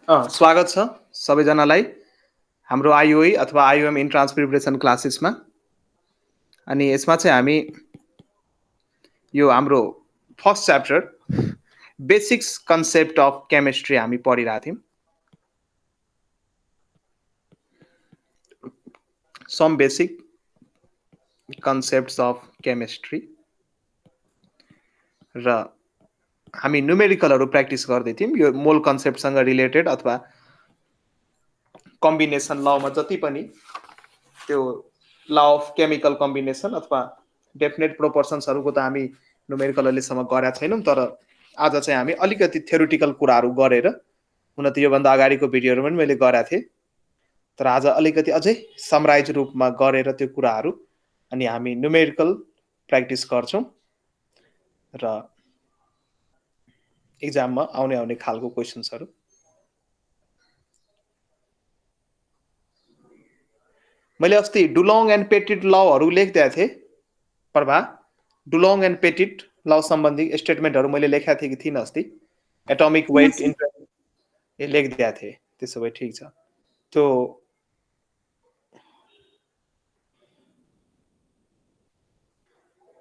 स्वागत छ सबैजनालाई हाम्रो आइओई अथवा आइओएम इन ट्रान्सप्रिपरेसन क्लासेसमा। अनि यसमा चाहिँ हामी यो हाम्रो first chapter basics concept of chemistry हामी पढिरहेको थियौँ। Some basic concepts of chemistry र हामी न्युमेरिकलहरू प्र्याक्टिस गर्दै थियौँ। यो मोल कन्सेप्टसँग रिलेटेड अथवा कम्बिनेसन लमा जति पनि त्यो ल अफ केमिकल कम्बिनेसन अथवा डेफिनेट प्रोपोर्सन्सहरूको त हामी न्युमेरिकल अहिलेसम्म गरेका छैनौँ, तर आज चाहिँ हामी अलिकति थ्योरिटिकल कुराहरू गरेर, हुन त योभन्दा अगाडिको भिडियोहरू पनि मैले गरेका थिएँ, तर आज अलिकति अझै समराइज रूपमा गरेर त्यो कुराहरू अनि हामी न्युमेरिकल प्र्याक्टिस गर्छौँ र इक्जाममा आउने खालको क्वेसन्सहरू। मैले अस्ति डुलोङ एन्ड पेटिट लहरू लेखिदिएको थिएँ प्रभा। डुलोङ एन्ड पेटिट ल सम्बन्धी स्टेटमेन्टहरू मैले लेखेका थिएँ कि थिइनँ अस्ति? एटोमिक वेट ए लेखिदिएको थिएँ। त्यसो भए ठिक छ। त्यो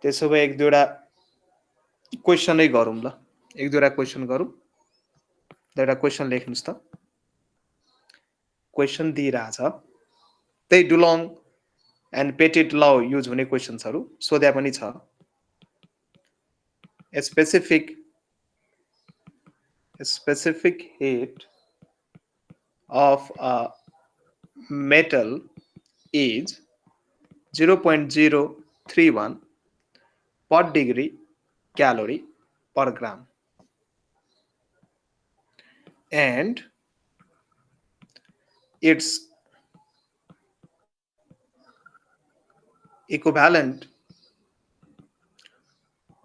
त्यसो भए एक दुईवटा क्वेसनै गरौँ ल। एक दुईवटा क्वेसन गरौँ। एउटा क्वेसन लेख्नुहोस् त। क्वेसन दिइरहेछ, त्यही डुलोङ एन्ड पेटिट ल युज हुने क्वेसन्सहरू सोध्या पनि छ। specific heat of a metal is 0.031 per degree calorie per gram, and its equivalent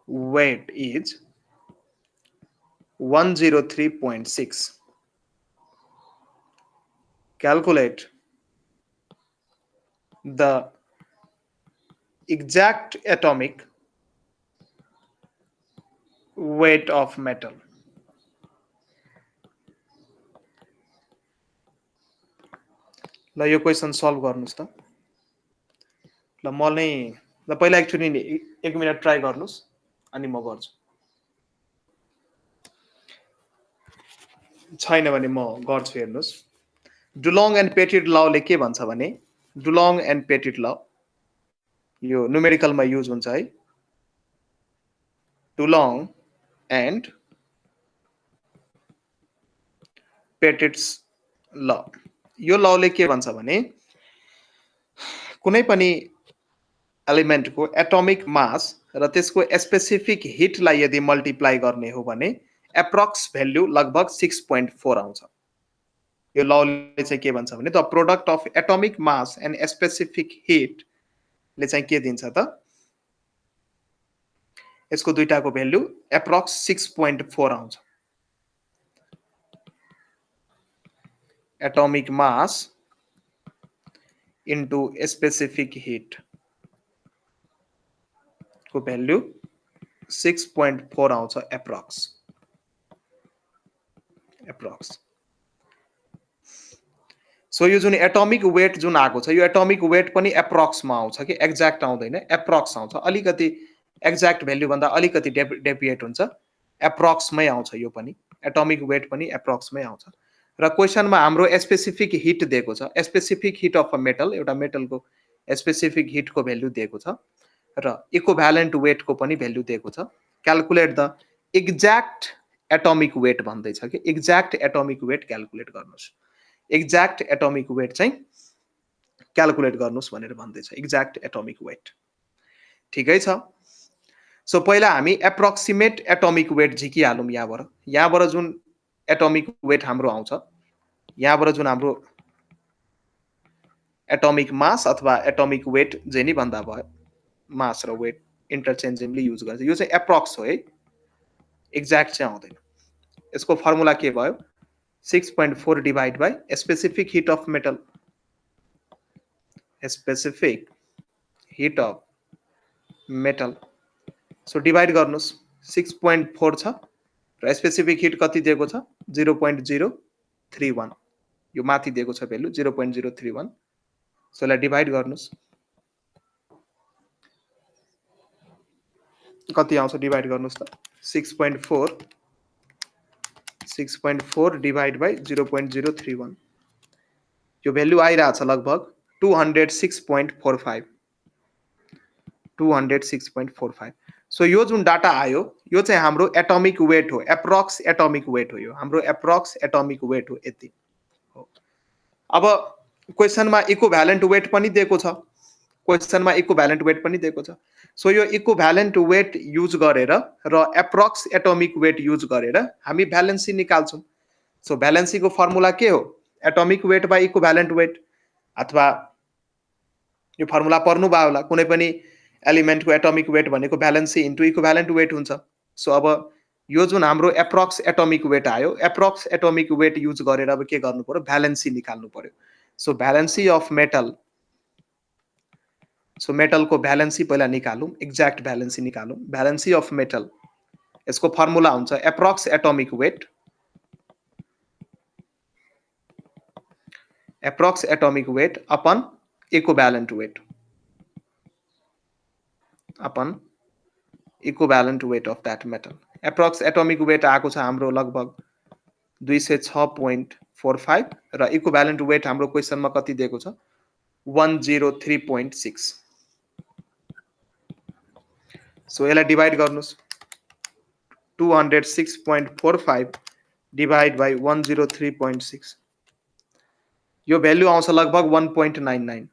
weight is 103.6. Calculate the exact atomic weight of metal. ल यो क्वेसन सल्भ गर्नुहोस् त। ल म नै ल पहिला एकचोटि एक मिनट ट्राई गर्नुहोस् अनि म गर्छु। छैन भने म गर्छु, हेर्नुहोस्। डुलोङ एन्ड पेटिट लले के भन्छ भने, डुलोङ एन्ड पेटिट ल यो न्युमेरिकलमा युज हुन्छ है। डुलोङ एन्ड पेटिट्स ल, यो लले के भन्छ भने कुनै पनि एलिमेन्टको एटोमिक मास र त्यसको स्पेसिफिक हिटलाई यदि मल्टिप्लाई गर्ने हो भने एप्रोक्स भ्याल्यु लगभग 6.4 आउँछ। यो लले चाहिँ के भन्छ भने the product of atomic mass and specific heat ले चाहिँ के दिन्छ त, यसको दुईटाको भ्याल्यु एप्रोक्स 6.4 आउँछ। Atomic mass into specific heat को भ्याल्यु 6.4 आउँछ एप्रोक्स। सो यो जुन एटोमिक वेट जुन आएको छ, यो एटोमिक वेट पनि एप्रोक्समा आउँछ कि एक्ज्याक्ट आउँदैन, एप्रोक्स आउँछ। अलिकति एक्ज्याक्ट भ्याल्यु भन्दा अलिकति डेभिएट हुन्छ, एप्रोक्समै आउँछ। यो पनि एटोमिक वेट पनि एप्रोक्समै आउँछ। र क्वेसनमा हाम्रो स्पेसिफिक हिट दिएको छ, specific heat of a metal, एउटा मेटलको स्पेसिफिक हिटको भ्याल्यु दिएको छ र इक्विभ्यालेन्ट वेटको पनि भ्याल्यु दिएको छ। Calculate the exact atomic weight भन्दैछ कि एक्ज्याक्ट एटोमिक वेट क्याल्कुलेट गर्नुहोस्। एक्ज्याक्ट एटोमिक वेट चाहिँ क्याल्कुलेट गर्नुहोस् भनेर भन्दैछ, एक्ज्याक्ट एटोमिक वेट। ठिकै छ। सो पहिला हामी एप्रोक्सिमेट एटोमिक वेट झिकिहालौँ। यहाँबाट जुन एटोमिक वेट हाम्रो आउँछ, यहाँबाट जुन हाम्रो एटोमिक मास अथवा एटोमिक वेट जे नि भन्दा भयो, मास र वेट इन्टरचेन्जेबली युज गर्छ। यो चाहिँ एप्रोक्स हो है, एक्ज्याक्ट चाहिँ आउँदैन। यसको फर्मुला के भयो, 6.4 divide by specific heat of metal, specific heat of metal. So divide गर्नुहोस्, 6.4 छ र स्पेसिफिक हिट कति दिएको छ, 0.0 0.031 यो माथि दिएको छ भ्यालु 0.031 सो यसलाई डिभाइड गर्नुस् कति आउँछ डिभाइड गर्नुस् त 6.4 डिभाइड बाइ 0.031 यो भ्यालु आइरहेछ लगभग 206.45 206.45 सो यो जुन डाटा आयो यो चाहिँ हाम्रो एटोमिक वेट हो एप्रोक्स एटोमिक वेट हो यो हाम्रो एप्रोक्स एटोमिक वेट हो यति हो अब क्वेसनमा इक्विभ्यालेन्ट वेट पनि दिएको छ क्वेसनमा इक्विभ्यालेन्ट वेट पनि दिएको छ सो यो इक्विभ्यालेन्ट वेट युज गरेर र एप्रोक्स एटोमिक वेट युज गरेर हामी भ्यालेन्सी निकाल्छौँ सो भ्यालेन्सीको फर्मुला के हो atomic weight by equivalent weight अथवा यो फर्मुला पढ्नु भयो होला कुनै पनि एलिमेन्टको एटोमिक वेट भनेको भ्यालेन्सी इन्टु इक्विभ्यालेन्ट वेट हुन्छ सो अब यो जुन हाम्रो एप्रोक्स एटोमिक वेट आयो एप्रोक्स एटोमिक वेट युज गरेर अब के गर्नु पर्यो भ्यालेन्सी निकाल्नु पर्यो so valency of metal so मेटलको भ्यालेन्सी पहिला निकालौँ एक्ज्याक्ट भ्यालेन्सी निकालौँ भ्यालेन्सी अफ मेटल यसको फर्मुला हुन्छ approx atomic weight upon equivalent weight upon equivalent weight of that metal approx atomic weight आएको छ हाम्रो लगभग 206.45 र इक्विभ्यालेन्ट वेट हाम्रो क्वेसनमा कति दिएको छ 103.6 सो यसलाई डिभाइड गर्नुस् 206.45 डिभाइड बाइ 103.6 यो भ्यालु आउँछ लगभग 1.99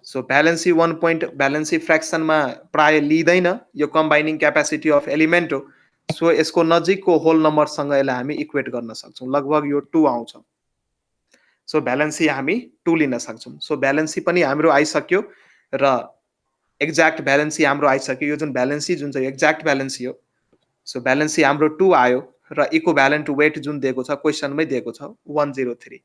सो भ्यालेन्सी फ्र्याक्सनमा प्राय लिँदैन यो कम्बाइनिङ क्यापेसिटी अफ एलिमेन्ट हो सो यसको नजिकको होल नम्बरसँग यसलाई हामी इक्वेट गर्न सक्छौँ लगभग यो 2 आउँछ सो भ्यालेन्सी हामी 2 लिन सक्छौँ सो भ्यालेन्सी पनि हाम्रो आइसक्यो र एक्ज्याक्ट भ्यालेन्सी हाम्रो आइसक्यो यो जुन भ्यालेन्सी जुन चाहिँ एक्ज्याक्ट भ्यालेन्सी हो सो भ्यालेन्सी हाम्रो 2 आयो र इक्विभ्यालेन्ट वेट जुन दिएको छ क्वेसनमै दिएको छ 103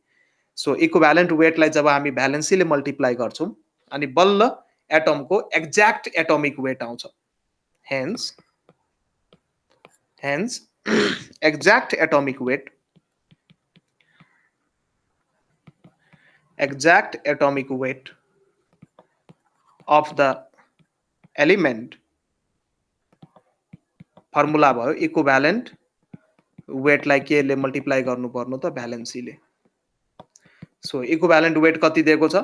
सो इक्विभ्यालेन्ट वेटलाई जब हामी भ्यालेन्सीले मल्टिप्लाई गर्छौँ अनि बल्ल एटमको एक्ज्याक्ट एटोमिक वेट आउँछ hence exact atomic weight of the element formula भयो इक्विभ्यालेन्ट वेटलाई के ले मल्टिप्लाई गर्नु पर्नु त भ्यालेन्सीले सो इक्विभ्यालेन्ट वेट कति दिएको छ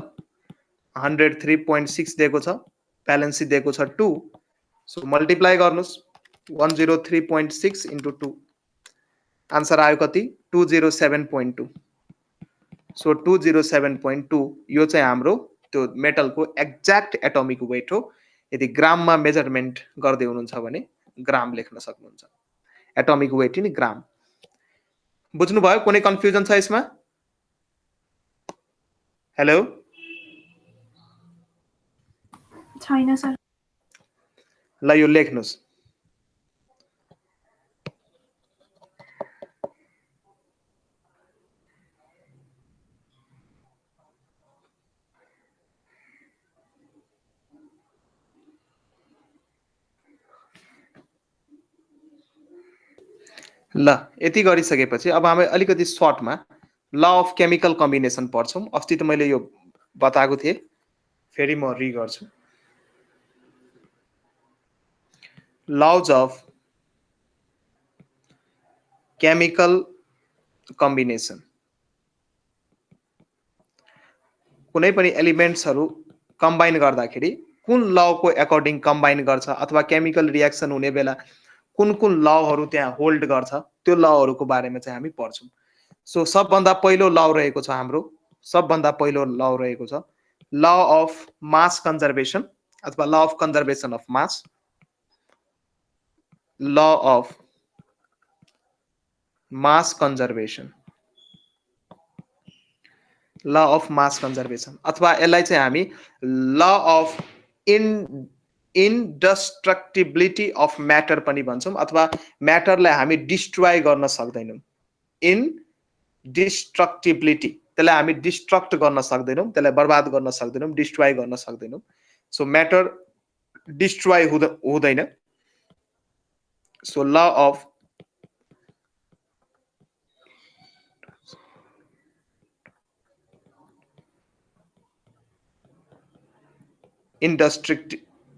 103.6 दिएको छ भ्यालेन्सी दिएको छ 2 सो मल्टिप्लाई गर्नुस् 103.6 into 2 आन्सर आयो कति 207.2 सो 207.2 यो चाहिँ हाम्रो त्यो मेटलको एक्ज्याक्ट एटोमिक वेट हो यदि ग्राममा मेजरमेन्ट गर्दै हुनुहुन्छ भने ग्राम लेख्न सक्नुहुन्छ एटोमिक वेट इन ग्राम बुझ्नु भयो कुनै कन्फ्युजन छ यसमा हेलो छैन सर ल यो लेख्नुस् ल यति गरिसकेपछि अब हामी अलिकति सर्टमा ल अफ केमिकल कम्बिनेसन पढ्छौँ अस्ति त मैले यो बताएको थिएँ फेरि म रि गर्छु लज अफ केमिकल कम्बिनेसन कुनै पनि एलिमेन्ट्सहरू कम्बाइन गर्दाखेरि कुन लको एकर्डिङ कम्बाइन गर्छ अथवा केमिकल रियाक्सन हुने बेला कुन कुन लहरू त्यहाँ होल्ड गर्छ त्यो लहरूको बारेमा चाहिँ हामी पढ्छौँ सो सबभन्दा पहिलो ल रहेको छ हाम्रो सबभन्दा पहिलो ल रहेको छ ल अफ मास कन्जर्भेसन अथवा ल of conservation of mass law of mass conservation law of mass conservation अथवा यसलाई चाहिँ हामी ल अफ इनडस्ट्रक्टिबिलिटी अफ म्याटर पनि भन्छौँ अथवा म्याटरलाई हामी डिस्ट्रोय गर्न सक्दैनौँ इनडिस्ट्रक्टिबिलिटी त्यसलाई हामी डिस्ट्रक्ट गर्न सक्दैनौँ त्यसलाई बर्बाद गर्न सक्दैनौँ डिस्ट्रोय गर्न सक्दैनौँ सो म्याटर डिस्ट्रोय हुँदैन so law of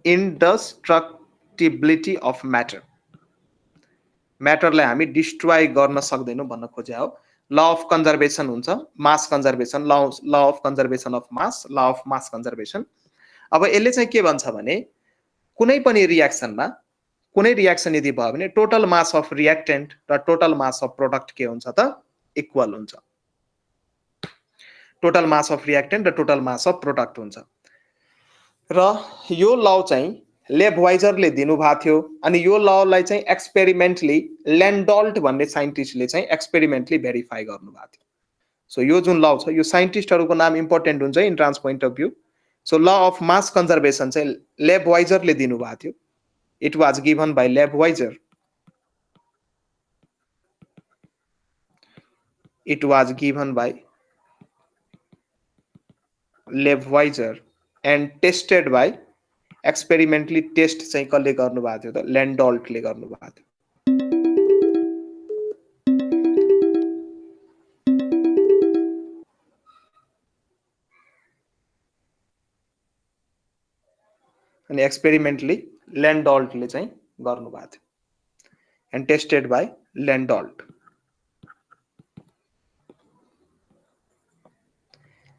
indestructibility of matter, म्याटरलाई हामी डिस्ट्रोय गर्न सक्दैनौँ भन्न खोजे हो। ल अफ कन्जर्भेसन हुन्छ, mass conservation, law of conservation of mass, law of mass conservation. अब यसले चाहिँ के भन्छ भने कुनै पनि रियाक्सनमा कुनै रियाक्सन यदि भयो भने टोटल मास अफ रियाक्टेन्ट र टोटल मास अफ प्रोडक्ट के हुन्छ त इक्वल हुन्छ। टोटल मास अफ रियाक्टेन्ट र टोटल मास अफ प्रोडक्ट हुन्छ। र यो ल चाहिँ लेबवाइजरले दिनुभएको थियो अनि यो ललाई चाहिँ एक्सपेरिमेन्टली ल्यान्डोल्ट भन्ने साइन्टिस्टले चाहिँ एक्सपेरिमेन्टली भेरिफाई गर्नुभएको थियो। सो यो जुन ल छ यो साइन्टिस्टहरूको नाम इम्पोर्टेन्ट हुन्छ in terms point of view. So law of mass conservation चाहिँ लेबवाइजरले दिनुभएको थियो। It was given by Lavoisier. It was given by Lavoisier and tested by experimentally test चाहिँ कसले गर्नुभएको थियो त ल्यान्डोल्टले गर्नुभएको थियो। अनि एक्सपेरिमेन्टली ल्यान्डोल्टले चाहिँ गर्नुभएको थियो एन्ड टेस्टेड बाई ल्यान्डोल्ट।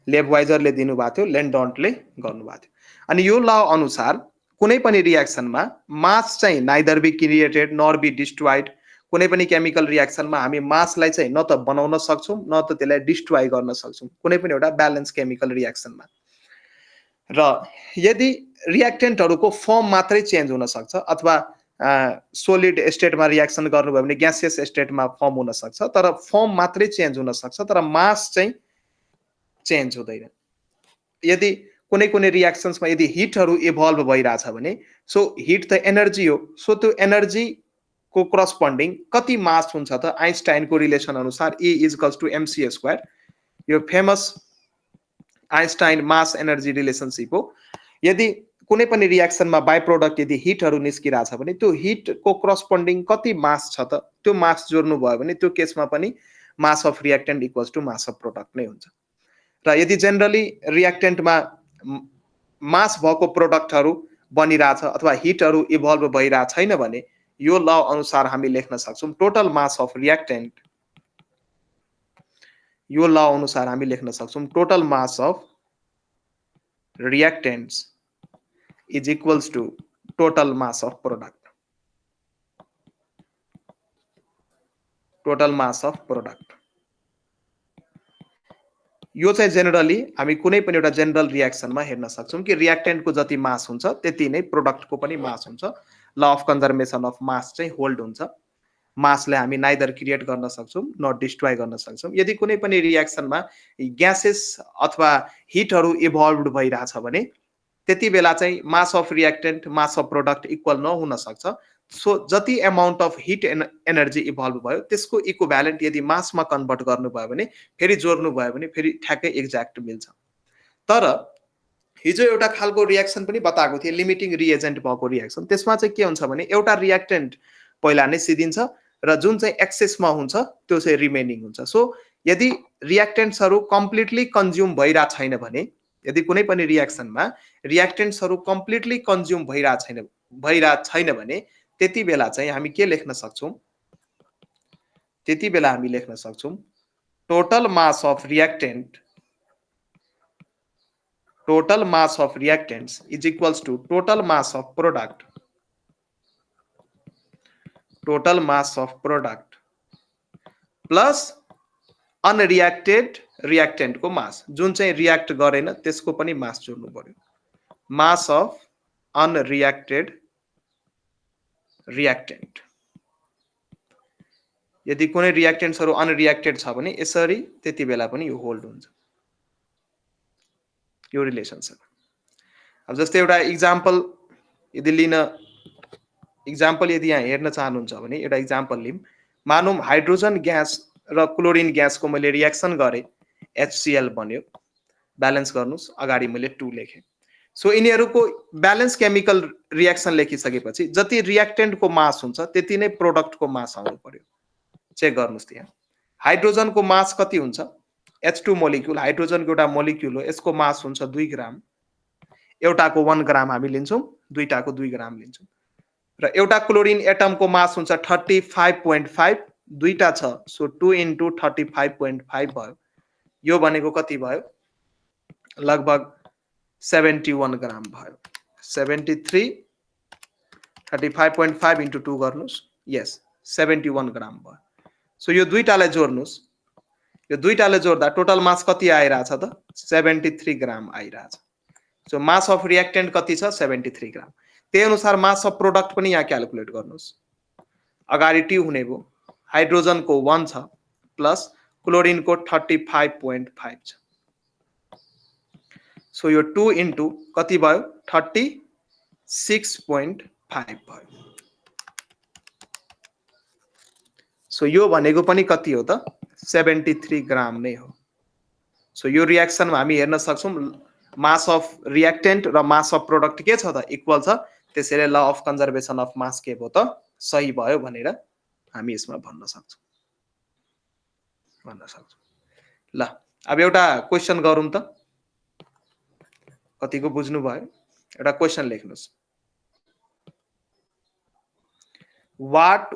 लेबवाइजरले दिनुभएको थियो, ल्यान्डोल्टले गर्नुभएको थियो। अनि यो ल अनुसार कुनै पनि रियाक्सनमा मास चाहिँ neither be created nor be destroyed. कुनै पनि केमिकल रियाक्सनमा हामी मासलाई चाहिँ न त बनाउन सक्छौँ न त त्यसलाई डिस्ट्रोय गर्न सक्छौँ कुनै पनि एउटा ब्यालेन्स केमिकल रियाक्सनमा। र यदि रियाक्टेन्टहरूको फर्म मात्रै चेन्ज हुन सक्छ अथवा सोलिड स्टेटमा रियाक्सन गर्नुभयो भने ग्यासियस स्टेटमा फर्म हुन सक्छ, तर फर्म मात्रै चेन्ज हुन सक्छ तर मास चाहिँ चेन्ज हुँदैन। यदि कुनै कुनै रियाक्सन्समा यदि हिटहरू इभल्भ भइरहेछ भने सो हिट त एनर्जी हो। सो त्यो एनर्जी को करस्पोन्डिङ कति मास हुन्छ त आइन्स्टाइनको रिलेसन अनुसार E इक्वल्स टु mc²। यो famous Einstein mass energy relationship हो। यदि कुनै पनि रियाक्सनमा बाई प्रोडक्ट यदि हिटहरू निस्किरहेछ भने त्यो हिटको करस्पोन्डिङ कति मास छ त त्यो मास जोड्नु भयो भने त्यो केसमा पनि mass of reactant equals to mass of product नै हुन्छ। र यदि जेनरली रियाक्टेन्टमा मास भएको प्रोडक्टहरू बनिरहेछ अथवा हिटहरू इभल्भ भइरहेको छैन भने यो ल अनुसार हामी लेख्न सक्छौँ टोटल मास अफ रियाक्टेन्ट। यो ल अनुसार हामी लेख्न सक्छौँ total mass of reactants is equals to total mass of product. Total mass of product यो चाहिँ जेनरली हामी कुनै पनि एउटा जेनरल रियाक्सनमा हेर्न सक्छौँ कि रियाक्टेन्टको जति मास हुन्छ त्यति नै प्रोडक्टको पनि मास हुन्छ। ल अफ कन्जर्भेसन अफ मास चाहिँ होल्ड हुन्छ। मासलाई हामी नाइदर क्रिएट गर्न सक्छौँ न डिस्ट्रोय गर्न सक्छौँ। यदि कुनै पनि रियाक्सनमा ग्यासेस अथवा हिटहरू इभल्भ भइरहेछ भने त्यति बेला चाहिँ मास of reactant mass of product equal नहुन सक्छ। सो जति amount of heat energy evolve भयो त्यसको इक्विभ्यालेन्ट यदि मासमा कन्भर्ट गर्नुभयो भने फेरि जोड्नु भयो भने फेरि ठ्याक्कै एक्ज्याक्ट मिल्छ। तर हिजो एउटा खालको रियाक्सन पनि बताएको थिएँ लिमिटिङ रिएजेन्ट भएको रियाक्सन। त्यसमा चाहिँ के हुन्छ भने एउटा रियाक्टेन्ट पहिला नै सिद्धिन्छ र जुन चाहिँ एक्सेसमा हुन्छ त्यो चाहिँ रिमेनिङ हुन्छ। सो यदि रियाक्टेन्ट्सहरू कम्प्लिटली कन्ज्युम भइरहेको छैन भने यदि कुनै पनि रियाक्सनमा रियाक्टेन्ट्सहरू कम्प्लिटली कन्ज्युम भइरहेको छैन भने त्यति बेला चाहिँ हामी के लेख्न सक्छौँ त्यति बेला हामी लेख्न सक्छौँ total mass of reactant total mass of reactants is equals to total mass of product plus unreacted reactant को mass जुन चाहिँ रियाक्ट गरेन त्यसको पनि मास जोड्नु पर्यो। mass of unreacted reactant यदि कुनै रियाक्टेन्ट्सहरू अनरियाक्टेड छ भने यसरी त्यति बेला पनि यो होल्ड हुन्छ यो रिलेसन छ। अब जस्तै एउटा इक्जाम्पल यदि यहाँ हेर्न चाहनुहुन्छ भने एउटा इक्जाम्पल लिम। मानौँ हाइड्रोजन ग्यास र क्लोरिन ग्यासको मैले रियाक्सन गरेँ HCl बन्यो। ब्यालेन्स गर्नुस् अगाडि मैले 2 लेखेँ। सो यिनीहरूको ब्यालेन्स केमिकल रियाक्सन लेखिसकेपछि जति रियाक्टेन्टको मास हुन्छ त्यति नै प्रोडक्टको मास आउनु पर्यो। चेक गर्नुस् त्यहाँ हाइड्रोजनको मास कति हुन्छ H2 मोलिक्युल हाइड्रोजनको एउटा मोलिक्युल हो यसको मास हुन्छ 2 ग्राम। एउटाको 1 ग्राम हामी लिन्छौँ, दुईटाको 2 ग्राम लिन्छौँ र एउटा क्लोरिन एटमको मास हुन्छ 35.5, दुईटा छ सो 2 into 35.5 भयो। यो भनेको कति भयो? लगभग 71 ग्राम भयो। 73 35.5 into 2 गर्नुस्, यस 71 ग्राम भयो। सो यो दुईटालाई जोड्नुस्, यो दुईटाले जोड्दा टोटल मास कति आइरहेछ त? 73 ग्राम आइरहेछ। सो मास अफ रिएक्टेन्ट कति छ? 73 ग्राम। त्यही अनुसार मास अफ प्रोडक्ट पनि यहाँ क्याल्कुलेट गर्नुस्। अगाडि टी हुने भयो, हाइड्रोजनको 1 छ प्लस क्लोरिनको 35.5 छ। सो यो 2 into कति भयो? 36.5 भयो। सो यो भनेको पनि कति हो त? 73 ग्राम नै हो। सो यो रिएक्सनमा हामी हेर्न सक्छौँ मास अफ रिएक्टेन्ट र मास अफ प्रोडक्ट के छ त? इक्वल छ। त्यसैले ल अफ कन्जर्भेसन अफ मास के भयो त? सही भयो भनेर हामी यसमा भन्न सक्छौँ। ल अब एउटा क्वेशन गरौँ त। कतिको बुझ्नु भयो? एउटा question लेख्नुस्। what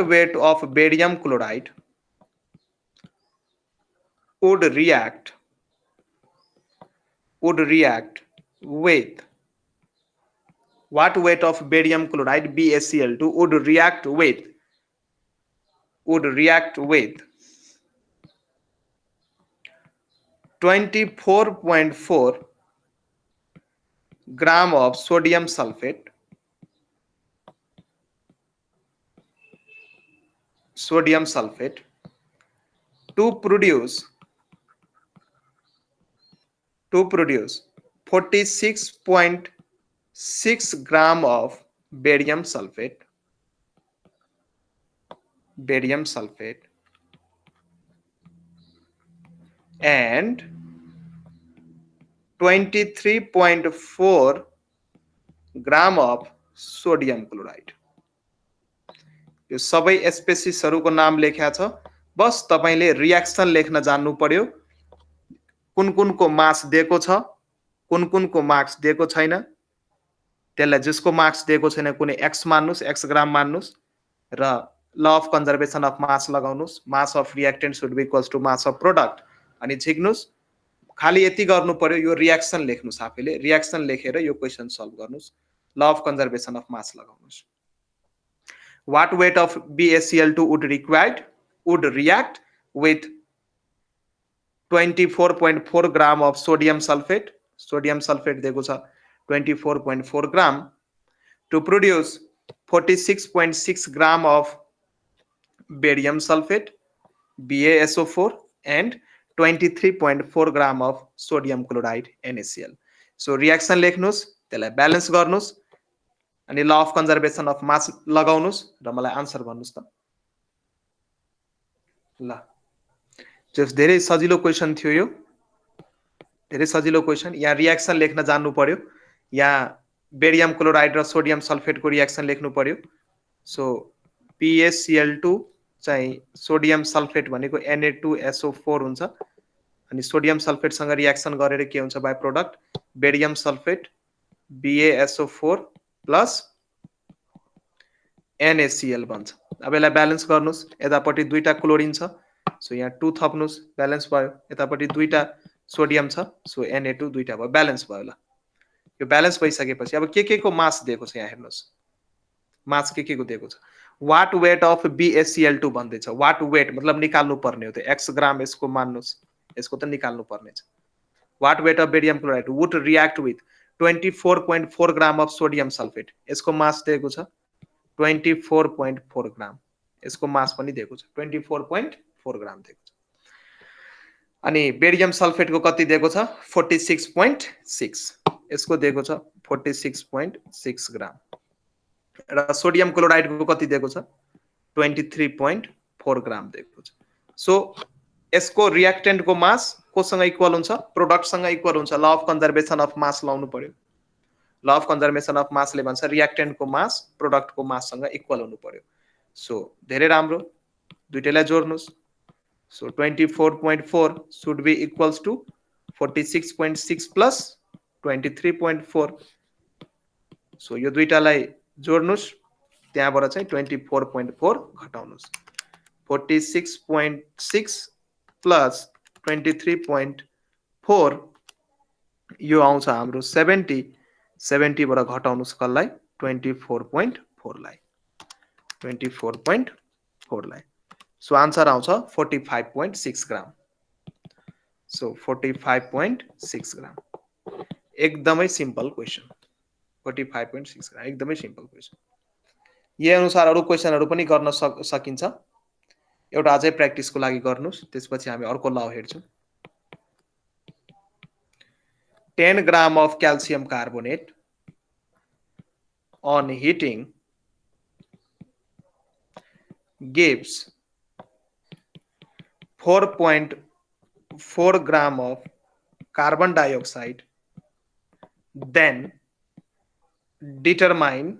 weight of barium chloride would react with what weight of barium chloride BaCl2 would react with 24.4 gram of sodium sulfate to produce 46.6 gram of barium sulfate and 23.4 gram of sodium chloride। यो सबै स्पेसिसहरुको नाम लेख्या छ। बस तपाईले reaction लेख्न जान्नु पर्यो। कुन-कुनको मास दिएको छ, कुन-कुनको मार्क्स दिएको छैन। त्यसलाई जसको मार्क्स दिएको छैन कुनै x मान्नुस्, x ग्राम मान्नुस् र law of conservation of mass लगाउनुस्। Mass of reactant should be equals to mass of product अनि झिक्नुस्। खाली यति गर्नु पर्यो, यो रिएक्सन लेख्नुस्। आफैले रिएक्सन लेखेर यो क्वेशन सल्भ गर्नुस्। Law of conservation of mass लगाउनुस्। What weight of BaCl2 would react with 24.4 gram of sodium sulfate? Sodium sulfate दिएको छ 24.4 gram to produce 46.6 gram of barium sulfate BaSO4 and 23.4 gram of sodium chloride NaCl। So reaction लेख्नुस्, त्यसलाई balance गर्नुस् अनि law of conservation of mass लगाउनुस् र मलाई answer भन्नुस् त। ल जस धेरै सजिलो क्वेशन थियो यो। धेरै सजिलो क्वेशन। यहाँ रिएक्सन लेख्न जान्नु पर्यो। यहाँ बेरियम क्लोराइड र सोडियम सल्फेटको रिएक्सन लेख्नु पर्यो। सो BaCl2 चाहिँ सोडियम सल्फेट भनेको Na2SO4 हुन्छ अनि सोडियम सल्फेटसँग रिएक्सन गरेर के हुन्छ by product barium sulphate BaSO4 plus NaCl बन्छ। अब यसलाई ब्यालेन्स गर्नुस्। यतापट्टि दुईटा क्लोरिन छ सो यहाँ 2 थप्नुस्, ब्यालेन्स भयो। यतापट्टि दुईटा सोडियम छ सो Na2 दुईटा भयो, ब्यालेन्स भयो। ल यो ब्यालेन्स भइसकेपछि अब के को मास दिएको छ यहाँ हेर्नुस्। मास के को दिएको छ? व्हाट वेट अफ BaCl2 भन्दै छ। व्हाट वेट मतलब निकाल्नु पर्ने हो त x ग्राम यसको मान्नुस्। यसको त निकाल्नु पर्ने छ। What weight of barium chloride would react with 24.4 gram of sodium sulphate. यसको मास दिएको छ 24.4 ग्राम। यसको मास पनि दिएको छ 24.4 ग्राम दिएको छ। अनि बेरियम सल्फेटको कति दिएको छ 46.6। यसको दिएको छ 46.6 ग्राम र सोडियम क्लोराइडको कति दिएको छ 23.4 ग्राम दिएको छ। सो यसको रिएक्टेन्टको मास कोसँग इक्वल हुन्छ? प्रोडक्टसँग इक्वल हुन्छ। ल अफ कन्जर्भेसन अफ मास लाउनु पर्यो। ल अफ कन्जर्भेसन अफ मासले भन्छ रिएक्टेन्टको मास प्रोडक्टको माससँग इक्वल हुनु पर्यो। सो धेरै राम्रो, दुईटैलाई जोड्नुस्। So 24.4 should be equals to 46.6 plus 23.4 so यो दुईटालाई जोड्नुस् त्यहाँबाट चाहिँ 24.4 घटाउनुस् 46.6 प्लस 23.4 यो आउँछ हाम्रो 70 बाट घटाउनुस् कसलाई 24.4 लाई 24.4 लाई सो आन्सर आउँछ 45.6 ग्राम सो 45.6 ग्राम एकदमै सिम्पल क्वेसन 45.6 ग्राम एकदमै सिम्पल क्वेसन यही अनुसार अरु क्वेसनहरु पनि गर्न सकिन्छ एउटा अझै प्र्याक्टिसको लागि गर्नुस् त्यसपछि हामी अर्को लव हेर्छौं 10 gram of calcium carbonate on heating gives 4.4 gram of carbon dioxide. Then determine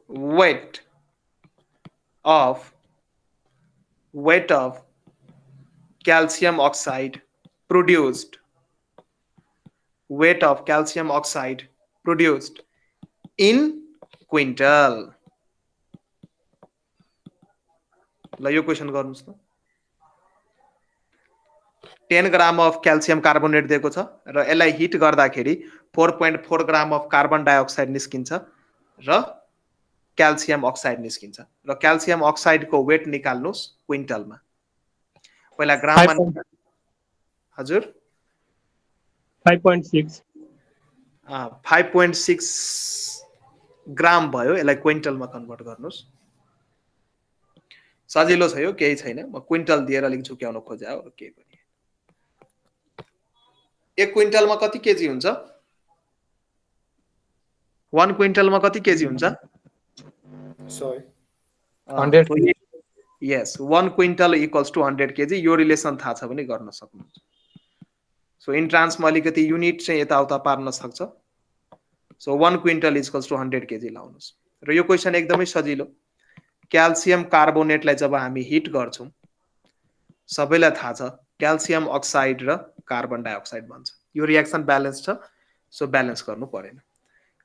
weight of calcium oxide produced in quintal. ल यो क्वेशन गर्नुस् त 10 ग्राम अफ क्याल्सियम कार्बोनेट दिएको छ र यसलाई हिट गर्दाखेरि 4.4 ग्राम अफ कार्बन डाइअक्साइड निस्किन्छ र क्याल्सियम अक्साइड निस्किन्छ र क्याल्सियम अक्साइडको वेट निकाल्नुस् क्विन्टलमा पहिला ग्राममा हजुर 5.6 5.6 ग्राम भयो यसलाई क्विन्टलमा कन्भर्ट गर्नुस् सजिलो छ यो केही छैन म क्विन्टल दिएर अलिक झुक्याउन खोजे हो के पनि 1 क्विन्टलमा कति केजी हुन्छ 1 क्विन्टलमा कति केजी हुन्छ 100 यस 1 क्विन्टल इक्वल्स टु 100 केजी यो रिलेसन थाहा छ भने गर्न सक्नुहुन्छ सो इन ट्रान्समा अलिकति युनिट चाहिँ यताउता पार्न सक्छ so 1 quintal equals to 100 KG लाउनुस् र यो क्वेशन एकदमै सजिलो क्याल्सियम कार्बोनेटलाई जब हामी हिट गर्छौं सबैलाई थाहा छ क्याल्सियम अक्साइड र कार्बन डाइअक्साइड बन्छ यो रिएक्सन ब्यालेन्स छ सो ब्यालेन्स गर्नु पर्दैन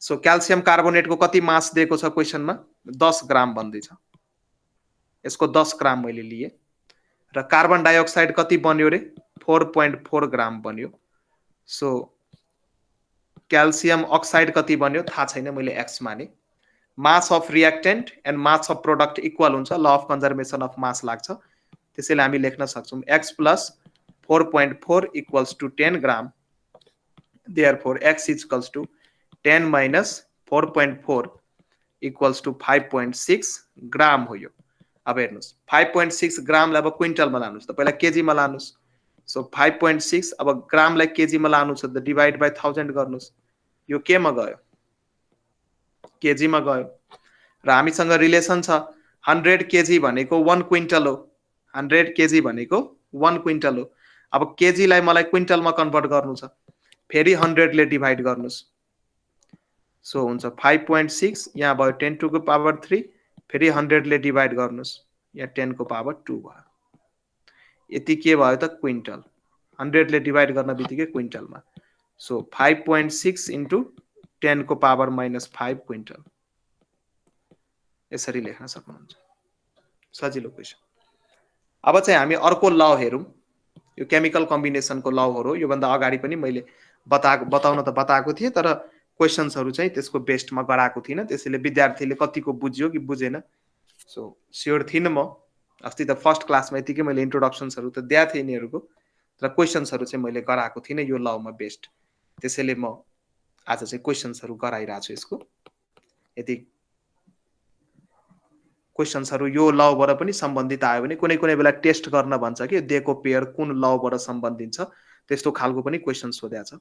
सो क्याल्सियम कार्बोनेटको कति मास दिएको छ क्वेशनमा 10 ग्राम भन्दै छ यसको 10 ग्राम मैले लिए र कार्बन डाइअक्साइड कति बन्यो रे 4.4 ग्राम बन्यो सो क्याल्सियम अक्साइड कति बन्यो थाहा छैन मैले एक्स माने मास of reactant and mass of product equal हुन्छ ल अफ कन्जर्भेसन अफ मास लाग्छ त्यसैले हामी लेख्न सक्छौं x plus 4.4 equals to 10 gram therefore x is equals to 10 minus 4.4 equals to 5.6 gram हो यो अब हेर्नुस् 5.6 ग्राम लाई अब क्विन्टलमा लानुस् त पहिला केजीमा लानुस् सो 5.6 अब ग्रामलाई केजीमा लानु छ त डिवाइड बाइ 1000 गर्नुस् यो केमा गयो केजीमा गयो र हामीसँग रिलेसन छ 100 केजी भनेको 1 क्विन्टल हो 100 केजी भनेको 1 क्विन्टल हो अब केजी लाई मलाई क्विन्टलमा कन्भर्ट गर्नु छ फेरि 100 ले डिवाइड गर्नुस् सो हुन्छ 5.6 यहाँ भयो 10 to the power 3 फेरि 100 ले डिवाइड गर्नुस् यहाँ 10 को पावर 2 भयो यति के भयो त क्विन्टल 100 ले डिवाइड गर्न बित्तिकै क्विन्टलमा सो 5.6 into 10 को पावर -5 क्विन्टल यसरी लेख्न सक्नुहुन्छ सजिलो क्वेशन अब चाहिँ हामी अर्को ल हेरौं यो केमिकल कम्बिनेसनको लहरु हो यो भन्दा अगाडि पनि मैले बताउन त बताएको थिए तर क्वेशन्सहरु चाहिँ त्यसको बेस्टमा गराएको थिइन त्यसैले विद्यार्थीले कतिको बुझ्यो कि बुझेन सो स्योर थिइन म अस्ति त फर्स्ट क्लासमा यतिकै मैले इन्ट्रोडक्सन्सहरु त दिया थिए यिनीहरुको तर क्वेशन्सहरु चाहिँ मैले गराएको थिइन यो लमा बेस्ट त्यसैले म आज चाहिँ क्वेशन्सहरु गराइराछु यसको यदि क्वेशन्सहरु यो लबाट पनि सम्बन्धित आयो भने कुनै कुनै बेला टेस्ट गर्न भन्छ कि दिएको पेयर कुन लबाट सम्बन्धित छ त्यस्तो खालको पनि क्वेशन सोध्या छ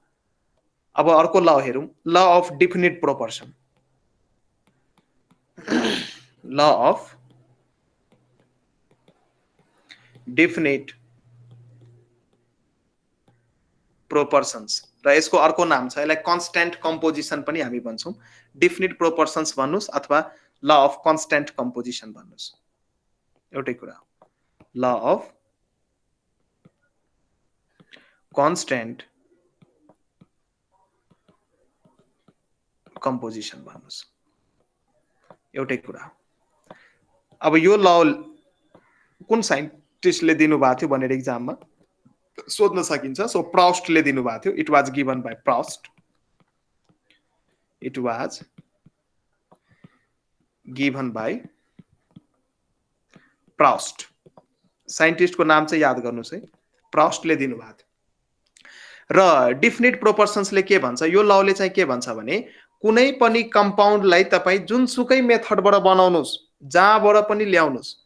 अब अर्को ल हेरौं law of definite proportion law of definite proportions र यसको अर्को नाम छ यसलाई कन्स्ट्यान्ट कम्पोजिसन पनि हामी भन्छौं डेफिनिट प्रोपोर्सन्स भन्नुस् अथवा ल अफ कन्स्ट्यान्ट कम्पोजिसन भन्नुस् एउटै कुरा ल अफ कन्स्टेन्ट कम्पोजिसन भन्नुस् एउटै कुरा हो। अब यो ल कुन साइन्टिस्टले दिनुभएको थियो भनेर इक्जाममा सोध्न सकिन्छ। सो प्राउस्टले दिनुभएको थियो। It was given by Proust. It was given by Proust. साइन्टिस्टको नाम चाहिँ याद गर्नुहोस् है, प्राउस्टले दिनुभएको थियो। र डिफिनिट प्रोपोर्सन्सले के भन्छ, यो लले चाहिँ के भन्छ भने कुनै पनि कम्पाउन्डलाई तपाईँ जुनसुकै मेथडबाट बनाउनुहोस्, जहाँबाट पनि ल्याउनुहोस्,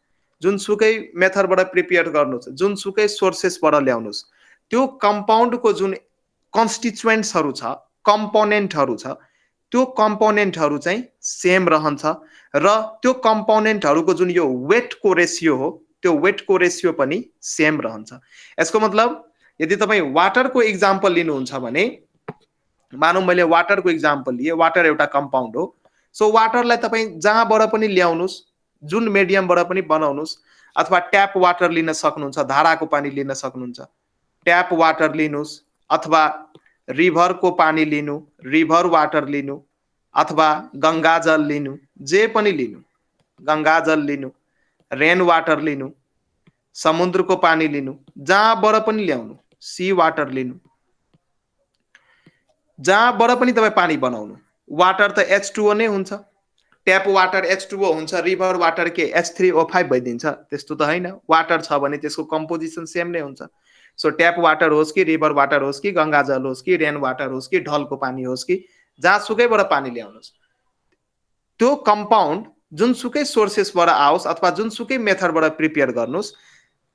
जुनसुकै मेथडबाट प्रिपेयर गर्नुहोस्, जुनसुकै सोर्सेसबाट ल्याउनुहोस्, त्यो कम्पाउन्डको जुन कन्स्टिट्युएन्ट्सहरू छ, कम्पोनेन्टहरू छ, त्यो कम्पोनेन्टहरू चाहिँ सेम रहन्छ र त्यो कम्पोनेन्टहरूको जुन यो वेटको रेसियो हो, त्यो वेटको रेसियो पनि सेम रहन्छ। यसको मतलब यदि तपाईँ वाटरको इक्जाम्पल लिनुहुन्छ भने, मानौँ मैले वाटरको इक्जाम्पल लिए, वाटर एउटा कम्पाउन्ड हो। सो वाटरलाई तपाईँ जहाँबाट पनि ल्याउनुहोस्, जुन मिडियमबाट पनि बनाउनुहोस्, अथवा ट्याप वाटर लिन सक्नुहुन्छ, धाराको पानी लिन सक्नुहुन्छ, ट्याप वाटर लिनुहोस्, अथवा रिभरको पानी लिनु, रिभर वाटर लिनु, अथवा गङ्गाजल लिनु, जे पनि लिनु, गङ्गाजल लिनु, रेन वाटर लिनु, समुद्रको पानी लिनु, जहाँबाट पनि ल्याउनु, सी वाटर लिनु, जहाँबाट पनि तपाईँ पानी बनाउनु। वाटर त H2O नै हुन्छ, ट्याप वाटर H2O हुन्छ, रिभर वाटर के H3O5 भइदिन्छ, त्यस्तो त होइन। वाटर छ भने त्यसको कम्पोजिसन सेम नै हुन्छ। सो ट्याप वाटर होस् कि रिभर वाटर होस् कि गङ्गाजल होस् कि रेन वाटर होस् कि ढलको पानी होस् कि जहाँसुकैबाट पानी ल्याउनुहोस्, त्यो कम्पाउन्ड जुनसुकै सोर्सेसबाट आओस् अथवा जुनसुकै मेथडबाट प्रिपेयर गर्नुहोस्,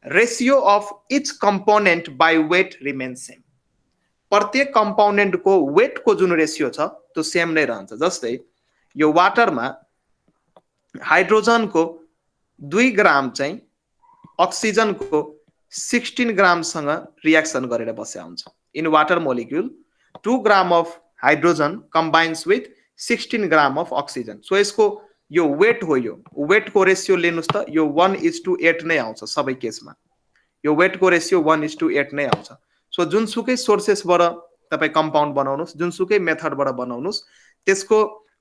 ratio of each component by weight remains same. प्रत्येक कम्पोनेन्टको वेटको जुन रेसियो छ त्यो सेम नै रहन्छ। जस्तै यो वाटरमा हाइड्रोजनको 2 ग्राम चाहिँ अक्सिजनको 16 ग्रामसँग रियाक्सन गरेर बस्या हुन्छ। In water molecule 2 gram of hydrogen combines with 16 gram of oxygen. So यसको यो वेट हो, यो वेटको रेसियो लिनुहोस् त, यो 1:8 नै आउँछ सबै केसमा। यो वेटको रेसियो 1:8 नै आउँछ। सो जुनसुकै सोर्सेसबाट तपाईँ कम्पाउन्ड बनाउनुहोस्, जुनसुकै मेथडबाट बनाउनुहोस्, त्यसको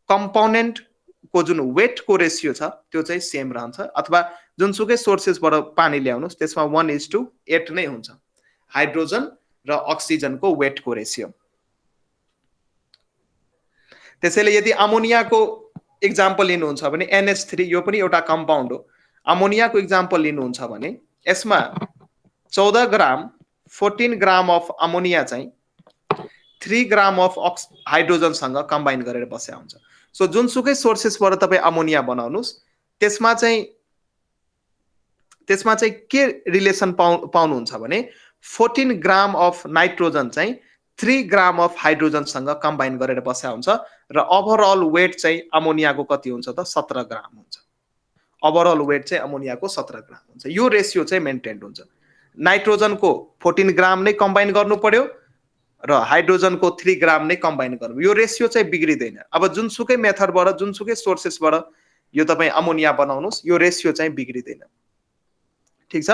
कम्पोनेन्टको जुन वेटको रेसियो छ त्यो चाहिँ सेम रहन्छ। अथवा जुनसुकै सोर्सेसबाट पानी ल्याउनुहोस्, त्यसमा 1:8 नै हुन्छ हाइड्रोजन र अक्सिजनको वेटको रेसियो। त्यसैले यदि अमोनियाको इक्जाम्पल लिनुहुन्छ भने NH3 यो पनि एउटा कम्पाउन्ड हो। अमोनियाको इक्जाम्पल लिनुहुन्छ भने यसमा 14 ग्राम 14 ग्राम अफ अमोनिया चाहिँ 3 ग्राम अफ हाइड्रोजनसँग कम्बाइन गरेर बस्या हुन्छ। सो जुनसुकै सोर्सेसबाट तपाईँ अमोनिया बनाउनुहोस्, त्यसमा चाहिँ के रिलेसन पाउनुहुन्छ भने 14 ग्राम अफ नाइट्रोजन चाहिँ 3 ग्राम अफ हाइड्रोजनसँग कम्बाइन गरेर बस्या हुन्छ र ओभरअल वेट चाहिँ अमोनियाको कति हुन्छ त 17 ग्राम हुन्छ। ओभरअल वेट चाहिँ अमोनियाको 17 ग्राम हुन्छ। यो रेसियो चाहिँ मेन्टेन हुन्छ। नाइट्रोजनको 14 ग्राम नै कम्बाइन गर्नु पर्यो र हाइड्रोजनको 3 ग्राम नै कम्बाइन गर्नु, यो रेसियो चाहिँ बिग्रिँदैन। अब जुनसुकै मेथडबाट जुनसुकै सोर्सेसबाट यो तपाईँ अमोनिया बनाउनुहोस्, यो रेसियो चाहिँ बिग्रिँदैन। ठिक छ।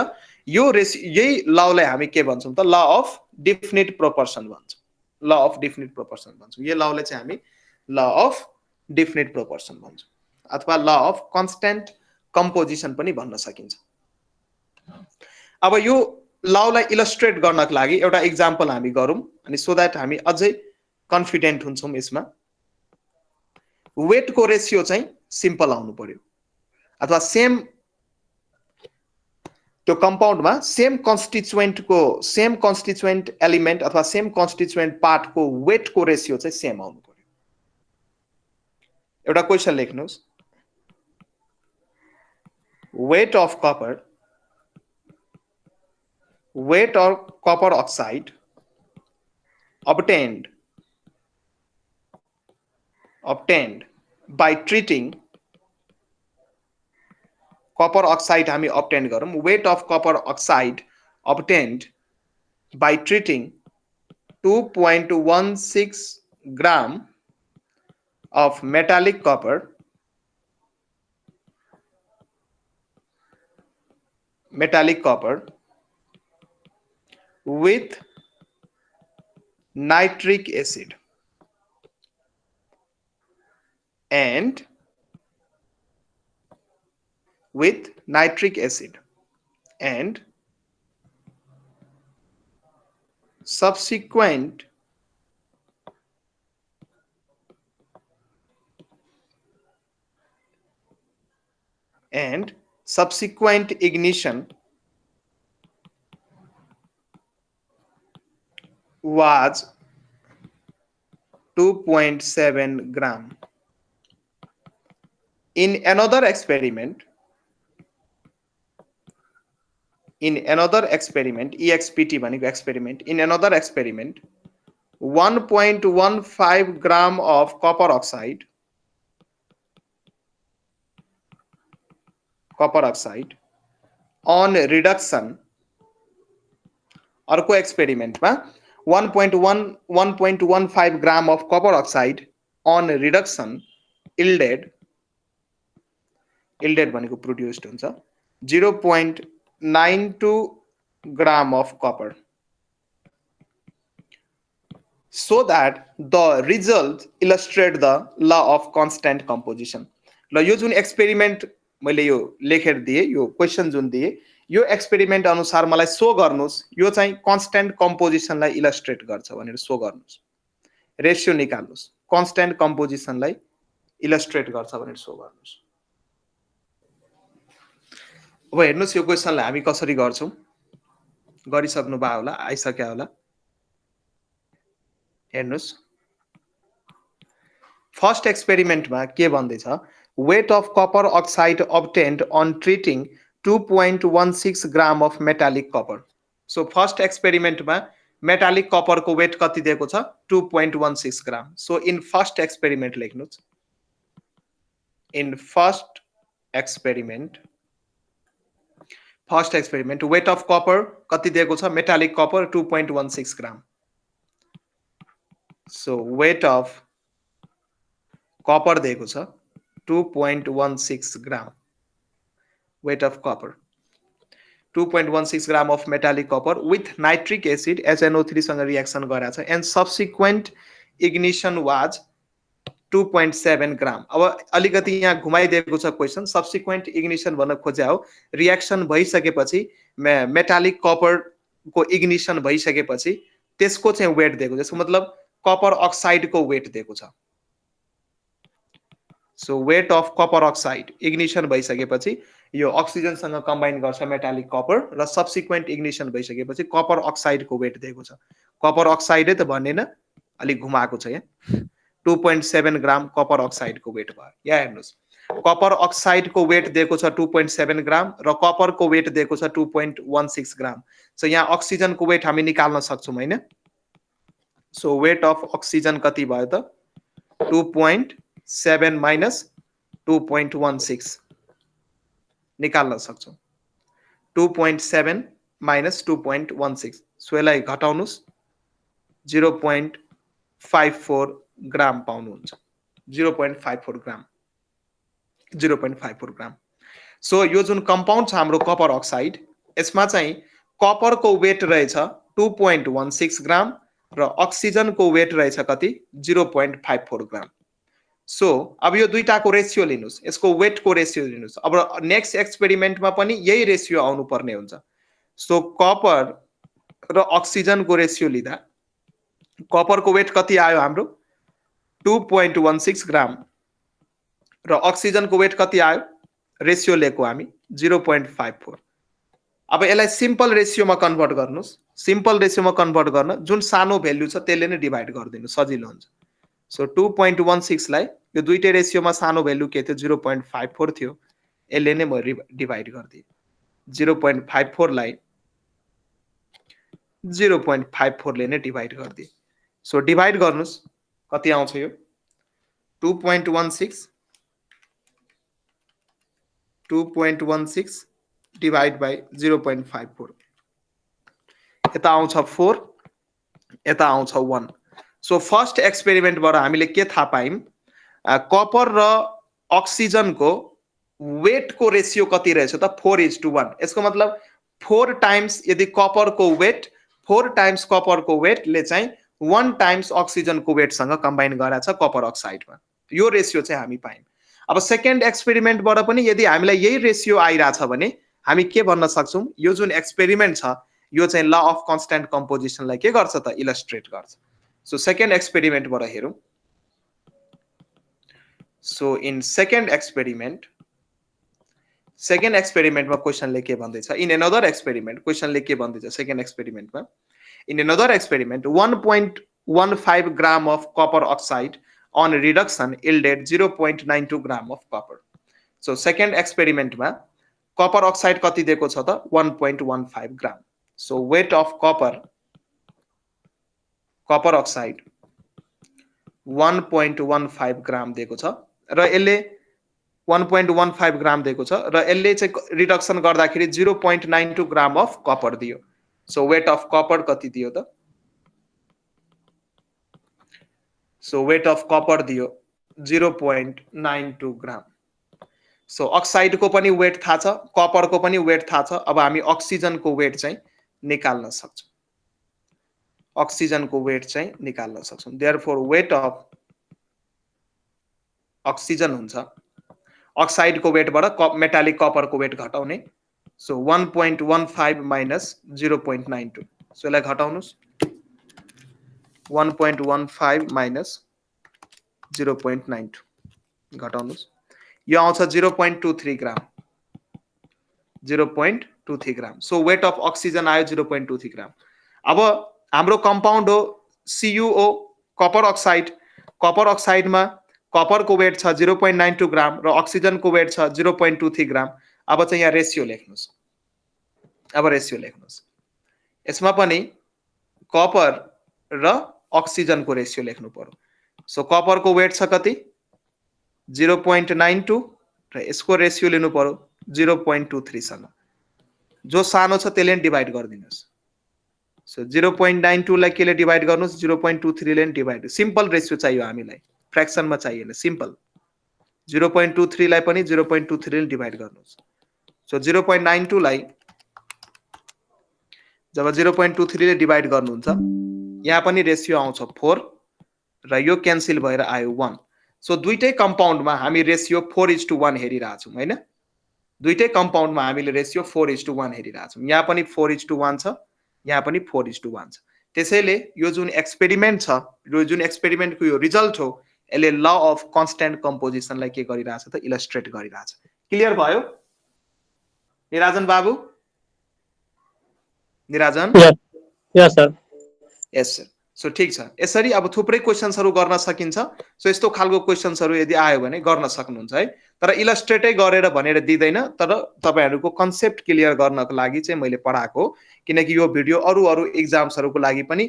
यो रेसियो, यही ललाई हामी के भन्छौँ त, ल अफ डिफिनिट प्रोपोर्सन भन्छौँ। ल अफ डिफिनिट प्रोपोर्सन भन्छौँ। यो ललाई चाहिँ हामी ल अफ डिफिनिट प्रोपोर्सन भन्छौँ, अथवा ल अफ कन्स्टेन्ट कम्पोजिसन पनि भन्न सकिन्छ। अब यो ललाई इलस्ट्रेट गर्नको लागि एउटा इक्जाम्पल हामी गरौँ, अनि सो द्याट हामी अझै कन्फिडेन्ट हुन्छौँ यसमा। वेटको रेसियो चाहिँ सिम्पल आउनु पर्यो, अथवा सेम त्यो कम्पाउन्डमा सेम कन्स्टिट्युएन्ट एलिमेन्ट अथवा सेम कन्स्टिट्युएन्ट पार्टको वेटको रेसियो चाहिँ सेम आउनु पर्यो। एउटा क्वेसन लेख्नुहोस्, weight of copper oxide obtained by treating copper oxide हामी obtain गरौँ। Weight of copper oxide obtained by treating 2.16 gram of metallic copper with nitric acid and with nitric acid and subsequent ignition was 2.7 gram. In another experiment, EXPT भनेको experiment, in another experiment, 1.15 gram of copper oxide on reduction, अर्को एक्सपेरिमेन्टमा 1.15 gram of copper oxide on reduction yielded भनेको produced हुन्छ 0.92 gram of copper, so that the result illustrate the law of constant composition. ल यो जुन experiment मैले यो लेखेर दिए, यो क्वेशन जुन दिए, यो एक्सपेरिमेन्ट अनुसार मलाई सो गर्नुस् यो चाहिँ कन्स्टेन्ट कम्पोजिसनलाई इलस्ट्रेट गर्छ भनेर सो गर्नुस्, रेशियो निकाल्नुस्, कन्स्टेन्ट कम्पोजिसनलाई इलस्ट्रेट गर्छ भनेर सो गर्नुस्। अब हेर्नुस् यो क्वेशनलाई हामी कसरी गर्छौं, गरिसक्नु भयो होला, आइसक्यो होला। हेर्नुस् फर्स्ट एक्सपेरिमेन्टमा के भन्दैछ, weight of copper oxide obtained on treating 2.16 gram of metallic copper. So first experiment मा metallic copper को weight कति दिएको छ 2.16 gram. So in first experiment लेख्नुस्, in first experiment weight of copper कति दिएको छ, metallic copper 2.16 gram. So weight of copper दिएको छ 2.16 gram, weight of copper, 2.16 gram of metallic copper with nitric acid HNO3 सँग reaction गरेछ and subsequent ignition was 2.7 gram. अब अलिकति यहाँ घुमाइदिएको छ क्वेशन, subsequent ignition भन्न खोज्या हो रिएक्सन भइसकेपछि मेटालिक कपर को इग्निसन भइसकेपछि त्यसको चाहिँ वेट दिएको छ, त्यसको मतलब कपर अक्साइड को वेट दिएको छ। So weight of copper oxide ignition भइसकेपछि यो अक्सिजन सँग कम्बाइन गर्छ मेटालिक कपर र सब्सिक्वेन्ट इग्निसन भइसकेपछि कपर अक्साइड को वेट दिएको छ। कपर अक्साइड त भनेन, अलि घुमाएको छ यहाँ, 2.7 ग्राम कपर अक्साइड को वेट भयो। यहाँ हेर्नुस् कपर अक्साइड को वेट दिएको छ 2.7 ग्राम र कपर को वेट दिएको छ 2.16 ग्राम। सो यहाँ अक्सिजन को वेट हामी निकाल्न सक्छौं हैन। सो वेट अफ अक्सिजन कति भयो त 2.7 minus 2.16 निकाल्न सक्छौं, 2.7 minus 2.16, सो यसलाई घटाउनुस् 0.54 ग्राम पाउनुहुन्छ, 0.54 ग्राम। सो यो जुन कम्पाउन्ड छ हाम्रो कपर अक्साइड, यसमा चाहिँ कपर को वेट रहेछ 2.16 ग्राम र अक्सिजन को वेट रहेछ कति 0.54 ग्राम। सो अब यो दुईटाको रेशियो लिनुस्, यसको वेट को रेशियो लिनुस्। अब नेक्स्ट एक्सपेरिमेन्टमा पनि यही रेशियो आउनु पर्ने हुन्छ। सो कपर र अक्सिजन को रेशियो लिदा कपर को वेट कति आयो हाम्रो 2.16 ग्राम र अक्सिजन को वेट कति आयो, रेशियो लिएको हामी 0.54। अब यसलाई सिम्पल रेशियोमा कन्भर्ट गर्नुस्, सिम्पल रेशियोमा कन्भर्ट गर्न जुन सानो भ्यालु छ त्यसले नै डिभाइड गरिदिनु सजिलो हुन्छ। सो 2.16 लाई यो दुईटै रेशियोमा सानो भ्यालु के थियो 0.54 थियो, यसले नै म डिभाइड गर्दिए 0.54 लाई 0.54 ले नै डिभाइड गर्दिए। सो डिभाइड गर्नुस् कति आउँछ यो 2.16 डिभाइड बाइ 0.54, यता आउँछ 4, यता आउँछ 1। सो फर्स्ट एक्सपेरिमेन्टबाट हामीले के थाहा पायौं, कपर र अक्सिजन को वेट को रेशियो कति रहेछ त 4:1। यसको मतलब 4 टाइम्स यदि कपर को वेट 4 टाइम्स कपर को वेट ले चाहिँ 1 टाइम्स अक्सिजनको वेटसँग कम्बाइन गरेको छ कपर अक्साइडमा। यो रेसियो चाहिँ हामी पायौँ। अब सेकेन्ड एक्सपेरिमेन्टबाट पनि यदि हामीलाई यही रेसियो आइरहेछ भने हामी के भन्न सक्छौँ, यो जुन एक्सपेरिमेन्ट छ यो चाहिँ ल अफ कन्स्ट्यान्ट कम्पोजिसनलाई के गर्छ त, इलस्ट्रेट गर्छ। सो सेकेन्ड एक्सपेरिमेन्टबाट हेरौँ। सो इन सेकेन्ड एक्सपेरिमेन्टमा क्वेसनले के भन्दैछ, इन एनदर एक्सपेरिमेन्ट क्वेसनले के भन्दैछ सेकेन्ड एक्सपेरिमेन्टमा, in another experiment 1.15 gram of copper oxide on reduction yielded 0.92 gram of copper. So second experiment में copper oxide कति दिएको छ त 1.15 ग्राम. So weight of copper oxide 1.15 ग्राम दिएको छ र यसले 1.15 ग्राम दिएको छ र यसले चाहिँ रिडक्सन गर्दाखेरि 0.92 ग्राम अफ कपर दियो. So weight of copper कति दियो त, so weight of copper दियो 0.92 ग्राम. सो अक्साइड को पनि वेट थाहा छ, कपर को पनि वेट थाहा छ. अब हामी अक्सिजन को वेट चाहिँ निकाल्न सक्छौं. अक्सिजन को वेट चाहिँ निकाल्न सक्छौं. देयरफोर वेट अफ अक्सिजन हुन्छ अक्साइड को वेटबाट मेटालिक कपर को वेट घटाउने. So 1.15 minus 0.92. सो यसलाई घटाउनुस्. 1.15 माइनस 0.92 घटाउनुस्. यो आउँछ 0.23 gram. 0.23 gram. So weight of oxygen आयो 0.23 ग्राम. अब हाम्रो कम्पाउन्ड हो CuO कपर अक्साइड. कपर अक्साइडमा कपर को वेट छ 0.92 ग्राम र अक्सिजन को वेट छ 0.23 ग्राम. अब चाहिँ यहाँ रेशियो लेख्नुस्. अब रेशियो लेख्नुस्. यसमा पनि कपर र अक्सिजन को रेशियो लेख्नु पर्यो. सो कपर को वेट छ कति 0.92 र यसको रेशियो लिनु पर्यो 0.23 सँग. जो सानो छ त्यसले डिवाइड गरिदिनुस्. सो 0.92 लाई केले डिवाइड गर्नुस्, 0.23 ले डिवाइड. सिम्पल रेशियो चाहियो हामीलाई, फ्र्याक्सन मा चाहिएन, सिम्पल. 0.23 लाई पनि 0.23 ले डिवाइड गर्नुस्. सो 0.92 लाई जब 0.23 ले डिवाइड गर्नुहुन्छ यहाँ पनि रेशियो आउँछ 4 र यो क्यान्सल भएर आयो 1. सो दुईटै कम्पाउन्डमा हामी रेशियो 4:1 हेरिरहेछौँ हैन. दुईटै कम्पाउन्डमा हामीले रेशियो 4:1 हेरिरहेछौँ. यहाँ पनि 4:1 छ, यहाँ पनि 4:1 छ. त्यसैले यो जुन एक्सपेरिमेन्ट छ, यो जुन एक्सपेरिमेन्टको यो रिजल्ट हो, यसले ल अफ कन्स्ट्यान्ट कम्पोजिसनलाई के गरिरहेछ त, इलस्ट्रेट गरिरहेछ. क्लियर भयो निराजन बाबु? निराजन? यस सर. यस सर. सो ठीक छ. यसरी अब थुप्रै क्वेशन्सहरु गर्न सकिन्छ. सो यस्तो खालको क्वेशन्सहरु यदि आयो भने गर्न सक्नुहुन्छ है. तर इलस्ट्रेटै गरेर भनेर दिदैन, तर तपाईहरुको कन्सेप्ट क्लियर गर्नको लागि चाहिँ मैले पढाएको हो. किनकि यो भिडियो अरु एक्जाम्सहरुको लागि पनि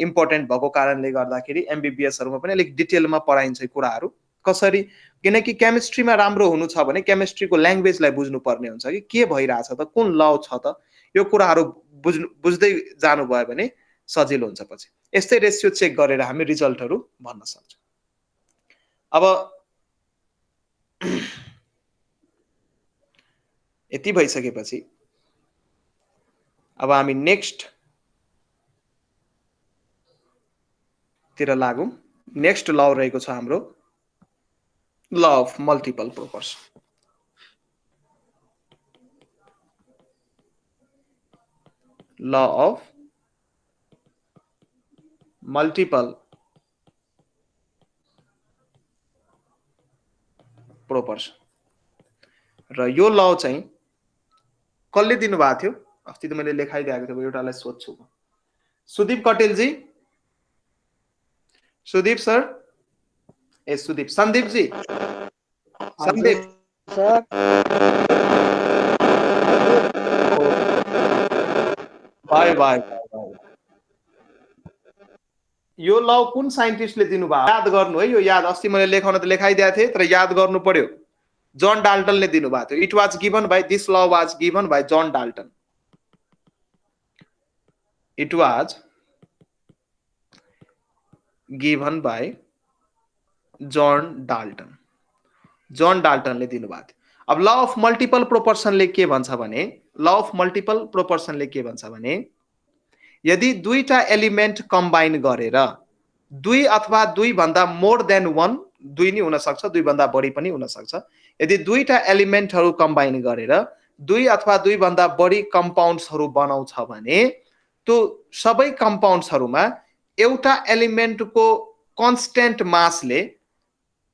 इम्पोर्टेन्ट भएको कारणले गर्दाखेरि एमबीबीएस हरुमा पनि अलिक डिटेलमा पढाइन्छ कुराहरु. कसरी, किनकि केमिस्ट्रीमा राम्रो हुनु छ भने केमिस्ट्रीको ल्याङ्ग्वेजलाई बुझ्नु पर्ने हुन्छ कि के भइराछ त, कुन ल छ त, यो कुराहरु बुझ्दै जानु भयो भने सजिलो हुन्छ पछि. यस्तै रेशियो चेक गरेर हामी रिजल्टहरु भन्न सक्छौं. अब यति भइसकेपछि अब हामी नेक्स्ट तिर लागौं. नेक्स्ट ल रहेको छ हाम्रो ल of multiple proportion. Law of multiple proportion. र यो ल चाहिँ कसले दिनु भएको थियो? अस्ति त मैले लेखाइदिएको थिएँ, एउटालाई सोध्छु. सुदीप कटेल जी, सुदीप सर, ए Sudeep, Sandeep ji, Sandeep sir. Bye bye. यो ल कुन साइन्टिस्टले दिनुभयो? याद गर्नु है. यो याद, अस्ति मैले लेखाउन त लेखाइदिएको थिएँ तर याद गर्नु पर्यो. जन डाल्टनले दिनुभएको थियो. It was given bye, this ल वाज गिवन बाय जन Dalton. It was given bye जन डाल्टन. जन डाल्टनले दिनुभएको थियो. अब ल अफ मल्टिपल प्रोपोर्सनले के भन्छ भने, ल अफ मल्टिपल प्रोपोर्सनले के भन्छ भने यदि दुईटा एलिमेन्ट कम्बाइन गरेर दुई अथवा दुई भन्दा मोर देन वन, दुई नै हुन सक्छ, दुई भन्दा बढी पनि हुन सक्छ, यदि दुईटा एलिमेन्टहरू कम्बाइन गरेर दुई अथवा दुई भन्दा बढी कम्पाउन्ड्सहरू बनाउँछ भने त्यो सबै कम्पाउन्ड्सहरूमा एउटा एलिमेन्टको कन्स्टेन्ट मासले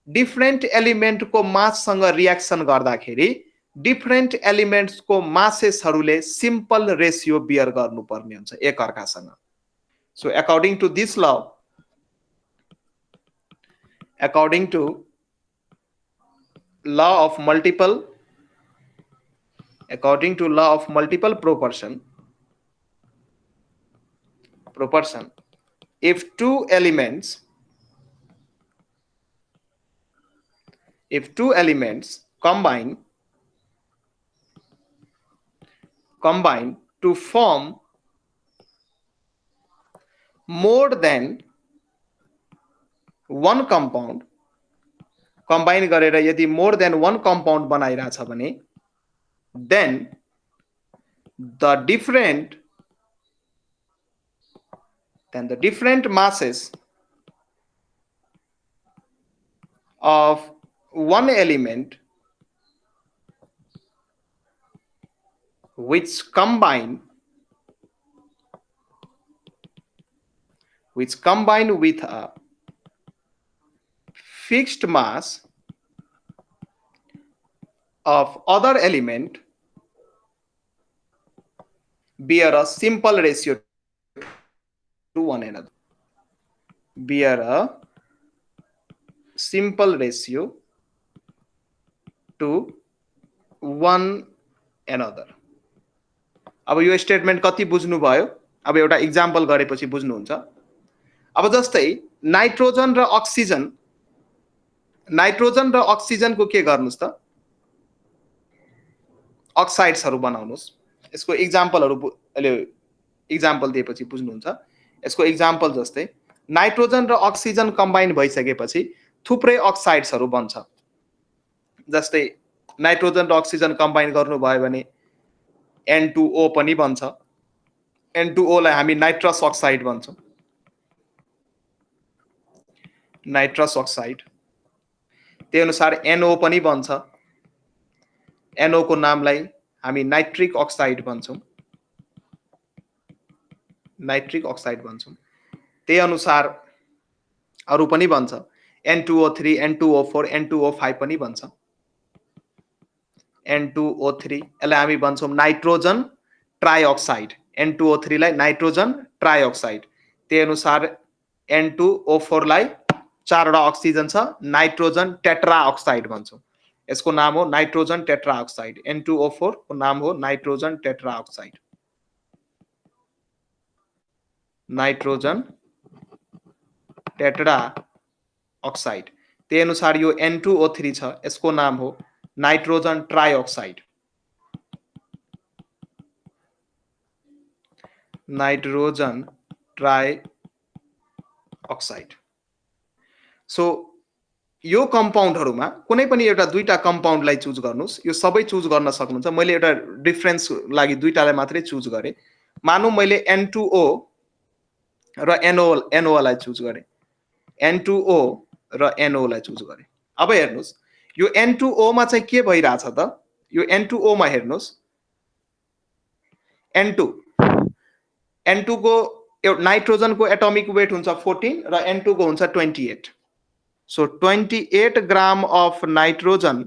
डिफरेन्ट एलिमेन्टको माससँग रियाक्सन गर्दाखेरि डिफरेन्ट एलिमेन्ट्सको मासेसहरूले सिम्पल रेसियो बियर गर्नुपर्ने हुन्छ एक अर्कासँग. So according to this law, according to law of multiple proportion, if two elements combine to form more than one compound, combine गरेर यदि more than one compound बनाइरहेछ भने then the different masses of one element which combine with a fixed mass of other element bear a simple ratio to one another. Bear a simple ratio to one another. अब यो statement कति बुझ्नु भयो? अब एउटा example गरेपछि बुझ्नुहुन्छ. अब जस्तै नाइट्रोजन र अक्सिजनको के गर्नुस् त? अक्साइड्सहरु बनाउनुस्. यसको एक्जाम्पलहरु अहिले एक्जाम्पल दिएपछि बुझ्नुहुन्छ. यसको एक्जाम्पल जस्तै नाइट्रोजन र अक्सिजन कम्बाइन भइसकेपछि थुप्रै अक्साइड्सहरु बन्छ. जस्तै नाइट्रोजन र अक्सिजन कम्बाइन गर्नु भयो भने N2O पनि बन्छ. N2O लाई हामी नाइट्रस अक्साइड भन्छौं. Nitrous oxide. त्यही अनुसार NO पनि बन्छ. NO को नामलाई हामी नाइट्रिक अक्साइड भन्छौं. नाइट्रिक अक्साइड भन्छौं. त्यही अनुसार अरु पनि बन्छ. N2O3, N2O4, N2O5 पनि बन्छ. N2O3 यसलाई हामी भन्छौं नाइट्रोजन ट्राइअक्साइड. N2O3 लाई नाइट्रोजन ट्राइअक्साइड. त्यही अनुसार N2O4 लाई चारवटा अक्सिजन छ, नाइट्रोजन टेट्राअक्साइड भन्छौं. यसको नाम हो नाइट्रोजन टेट्राअक्साइड. N2O4 को नाम हो नाइट्रोजन टेट्राअक्साइड. नाइट्रोजन टेट्राअक्साइड. त्यही अनुसार यो N2O3 छ, यसको नाम हो nitrogen trioxide. Nitrogen trioxide. So यो कम्पाउन्डहरुमा कुनै पनि एउटा दुईटा कम्पाउन्डलाई चुज गर्नुस्. यो सबै चुज गर्न सक्नुहुन्छ. मैले एउटा डिफरेन्स लागि दुईटालाई मात्रै चुज गरे. मानौ मैले N2O र NO लाई चुज गरे. N2O र NO लाई चुज गरे. अब हेर्नुस् यो N2O मा चाहिँ के भइराछ त? यो N2O मा हेर्नुस् N2 को नाइट्रोजन को एटॉमिक वेट हुन्छ 14 र N2 को हुन्छ 28. सो 28 ग्राम अफ नाइट्रोजन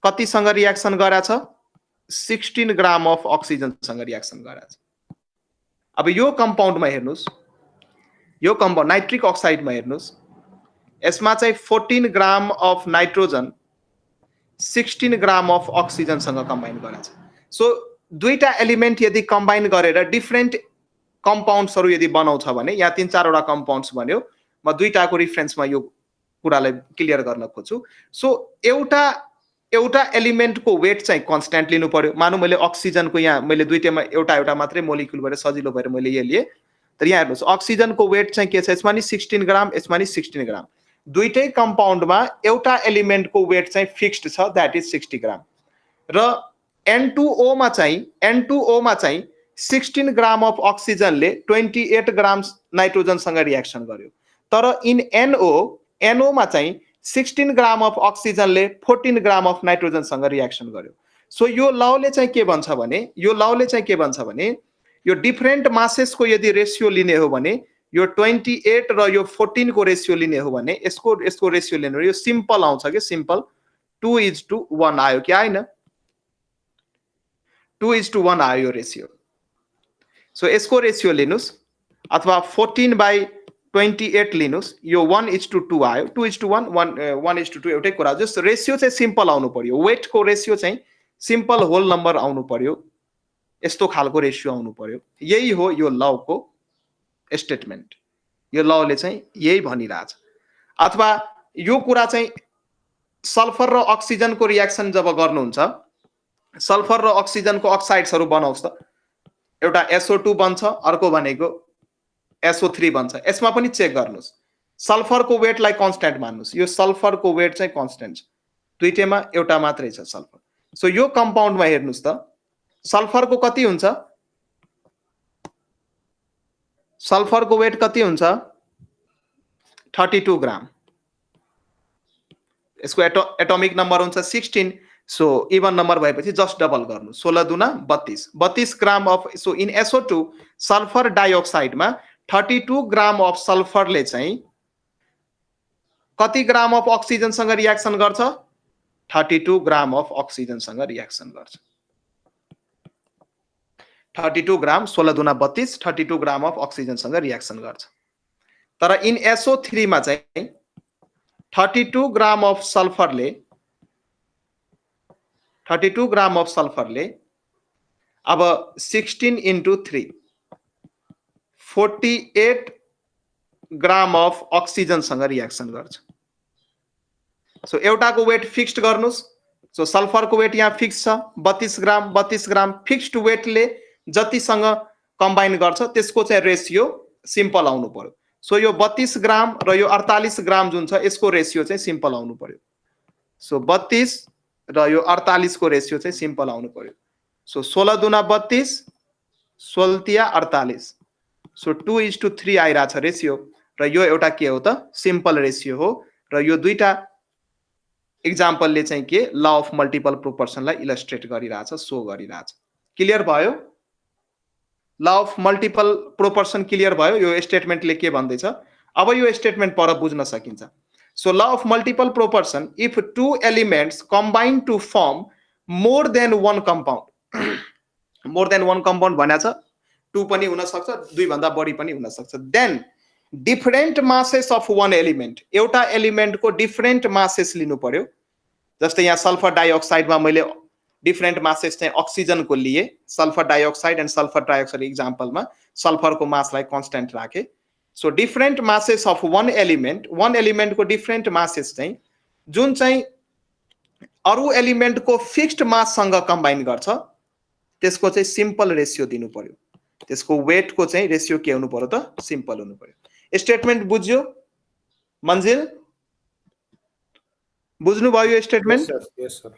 कतिसँग रियाक्सन गरेछ? 16 ग्राम अफ अक्सिजनसँग रियाक्सन गरेछ. अब यो कम्पाउन्डमा हेर्नुस्, यो कम्पाउन्ड नाइट्रिक अक्साइडमा हेर्नुस्, यसमा चाहिँ 14 gram of nitrogen 16 gram of अक्सिजनसँग कम्बाइन गरेछ. सो दुईटा एलिमेन्ट यदि कम्बाइन गरेर डिफरेन्ट कम्पाउन्ड्सहरु यदि बनाउँछ भने, यहाँ तीन चारवटा कम्पाउन्ड्स भन्यो, म दुईटाको रिफरेन्समा यो कुरालाई क्लियर गर्न खोज्छु. सो एउटा एलिमेन्टको वेट चाहिँ कन्स्ट्यान्ट लिनु पर्यो. मानौ मैले अक्सिजनको यहाँ मैले दुईटैमा एउटा मात्रै मोलिक्युल भएर सजिलो भएर मैले यो लिए. तर यहाँ हेर्नुस् अक्सिजनको वेट चाहिँ के छ? यसमा नि 16 ग्राम, यसमा नि 16 ग्राम. दुईटै कम्पाउन्डमा एउटा एलिमेन्टको वेट चाहिँ फिक्स्ड छ, दैट इज 60 ग्राम. र N2O मा चाहिँ 16 ग्राम अफ अक्सिजनले 28 ग्राम नाइट्रोजनसँग रियाक्सन गर्यो। तर इन NO मा चाहिँ 16 ग्राम अफ अक्सिजनले 14 ग्राम अफ नाइट्रोजनसँग रियाक्सन गर्यो। सो यो लले चाहिँ के भन्छ भने यो डिफरेन्ट मासेसको यदि रेसियो लिने हो भने यो 28 र यो 14 को रेसियो लिने हो भने यसको रेसियो लिने हो, यो सिम्पल आउँछ के, सिम्पल 2:1 आयो कि आएन? 2:1 आयो यो रेसियो। सो यसको रेसियो लिनुस् अथवा 14/28 लिनुस्, यो 1:2 आयो। 2:1 1:2 एउटै कुरा। जस्तो रेसियो चाहिँ सिम्पल आउनु पर्यो, वेटको रेसियो चाहिँ सिम्पल होल नम्बर आउनु पर्यो, यस्तो खालको रेसियो आउनु पर्यो। यही हो यो लको स्टेटमेन्ट। यो लले चाहिँ यही भनिरहेछ। अथवा यो कुरा चाहिँ सल्फर र अक्सिजनको रियाक्सन जब गर्नुहुन्छ, सल्फर र अक्सिजनको अक्साइड्सहरू बनाउँछ, एउटा SO2 बन्छ, अर्को भनेको SO3 बन्छ। यसमा पनि चेक गर्नुस्, सल्फरको वेटलाई कन्स्टेन्ट मान्नुस्। यो सल्फरको वेट चाहिँ कन्स्टेन्ट छ, दुईटैमा एउटा मात्रै छ सल्फर। सो यो कम्पाउन्डमा हेर्नुस् त सल्फरको कति हुन्छ, सल्फरको वेट कति हुन्छ, 32 ग्राम। यसको एटोमिक नम्बर हुन्छ 16। सो इवन नम्बर भएपछि जस्ट डबल गर्नु, 16 दुना 32 gram of. So in SO2 sulphur डाइअक्साइडमा 32 ग्राम अफ सल्फरले चाहिँ कति ग्राम अफ अक्सिजनसँग रियाक्सन गर्छ, 32 ग्राम अफ अक्सिजनसँग रियाक्सन गर्छ। 32 ग्राम 16 दुना 32, 32 ग्राम अफ अक्सिजनसँग रियाक्सन गर्छ। तर इन SO3 मा चाहिँ 32 ग्राम अफ सल्फरले अब 16 × 3 48 ग्राम अफ अक्सिजनसँग रियाक्सन गर्छ। सो एउटाको वेट फिक्स्ड गर्नुस्। सो सल्फरको वेट यहाँ फिक्स छ 32 ग्राम फिक्स्ड वेटले जतिसँग कम्बाइन गर्छ त्यसको चाहिँ रेसियो सिम्पल आउनु पर्यो। सो यो 32 ग्राम र यो 48 ग्राम जुन छ यसको रेसियो चाहिँ सिम्पल आउनु पर्यो। सो 32 र यो 48 को रेसियो चाहिँ सिम्पल आउनु पर्यो। सो 16 दुना 32, 16 तिया 48। सो 2:3 आइरहेछ रेसियो, र यो एउटा के हो त, सिम्पल रेसियो हो। र यो दुईटा एक्जाम्पलले चाहिँ के, ल अफ मल्टिपल प्रोपोर्सनलाई इलस्ट्रेट गरिरहेछ, सो गरिरहेछ। क्लियर भयो? ल अफ मल्टिपल प्रोपोर्सन क्लियर भयो? यो स्टेटमेन्टले के भन्दैछ, अब यो स्टेटमेन्ट पर बुझ्न सकिन्छ। So law of multiple proportion, if 2 elements combine to form more than 1 compound, more than 1 compound भनेको छ 2 पनि हुन सक्छ, 2 भन्दा बढी पनि हुन सक्छ, then different masses of 1 element, एउटा एलिमेन्टको डिफरेन्ट मासेस लिनु पर्यो। जस्तै यहाँ सल्फर डाइअक्साइडमा मैले डिफरेन्ट मासेस चाहिँ अक्सिजनको लिए, sulphur dioxide and sulphur trioxide इक्जाम्पलमा सल्फरको मासलाई कन्स्टेन्ट राखे। सो डिफरेन्ट मासेस अफ 1 एलिमेन्टको डिफरेन्ट मासेस चाहिँ जुन चाहिँ अरू एलिमेन्टको फिक्स्ड माससँग कम्बाइन गर्छ त्यसको चाहिँ सिम्पल रेसियो दिनु पर्यो। त्यसको वेटको चाहिँ रेसियो के हुनु पर्यो त, सिम्पल हुनु पर्यो। स्टेटमेन्ट बुझ्यो मन्जिल? बुझ्नु भयो यो स्टेटमेन्ट? यस सर।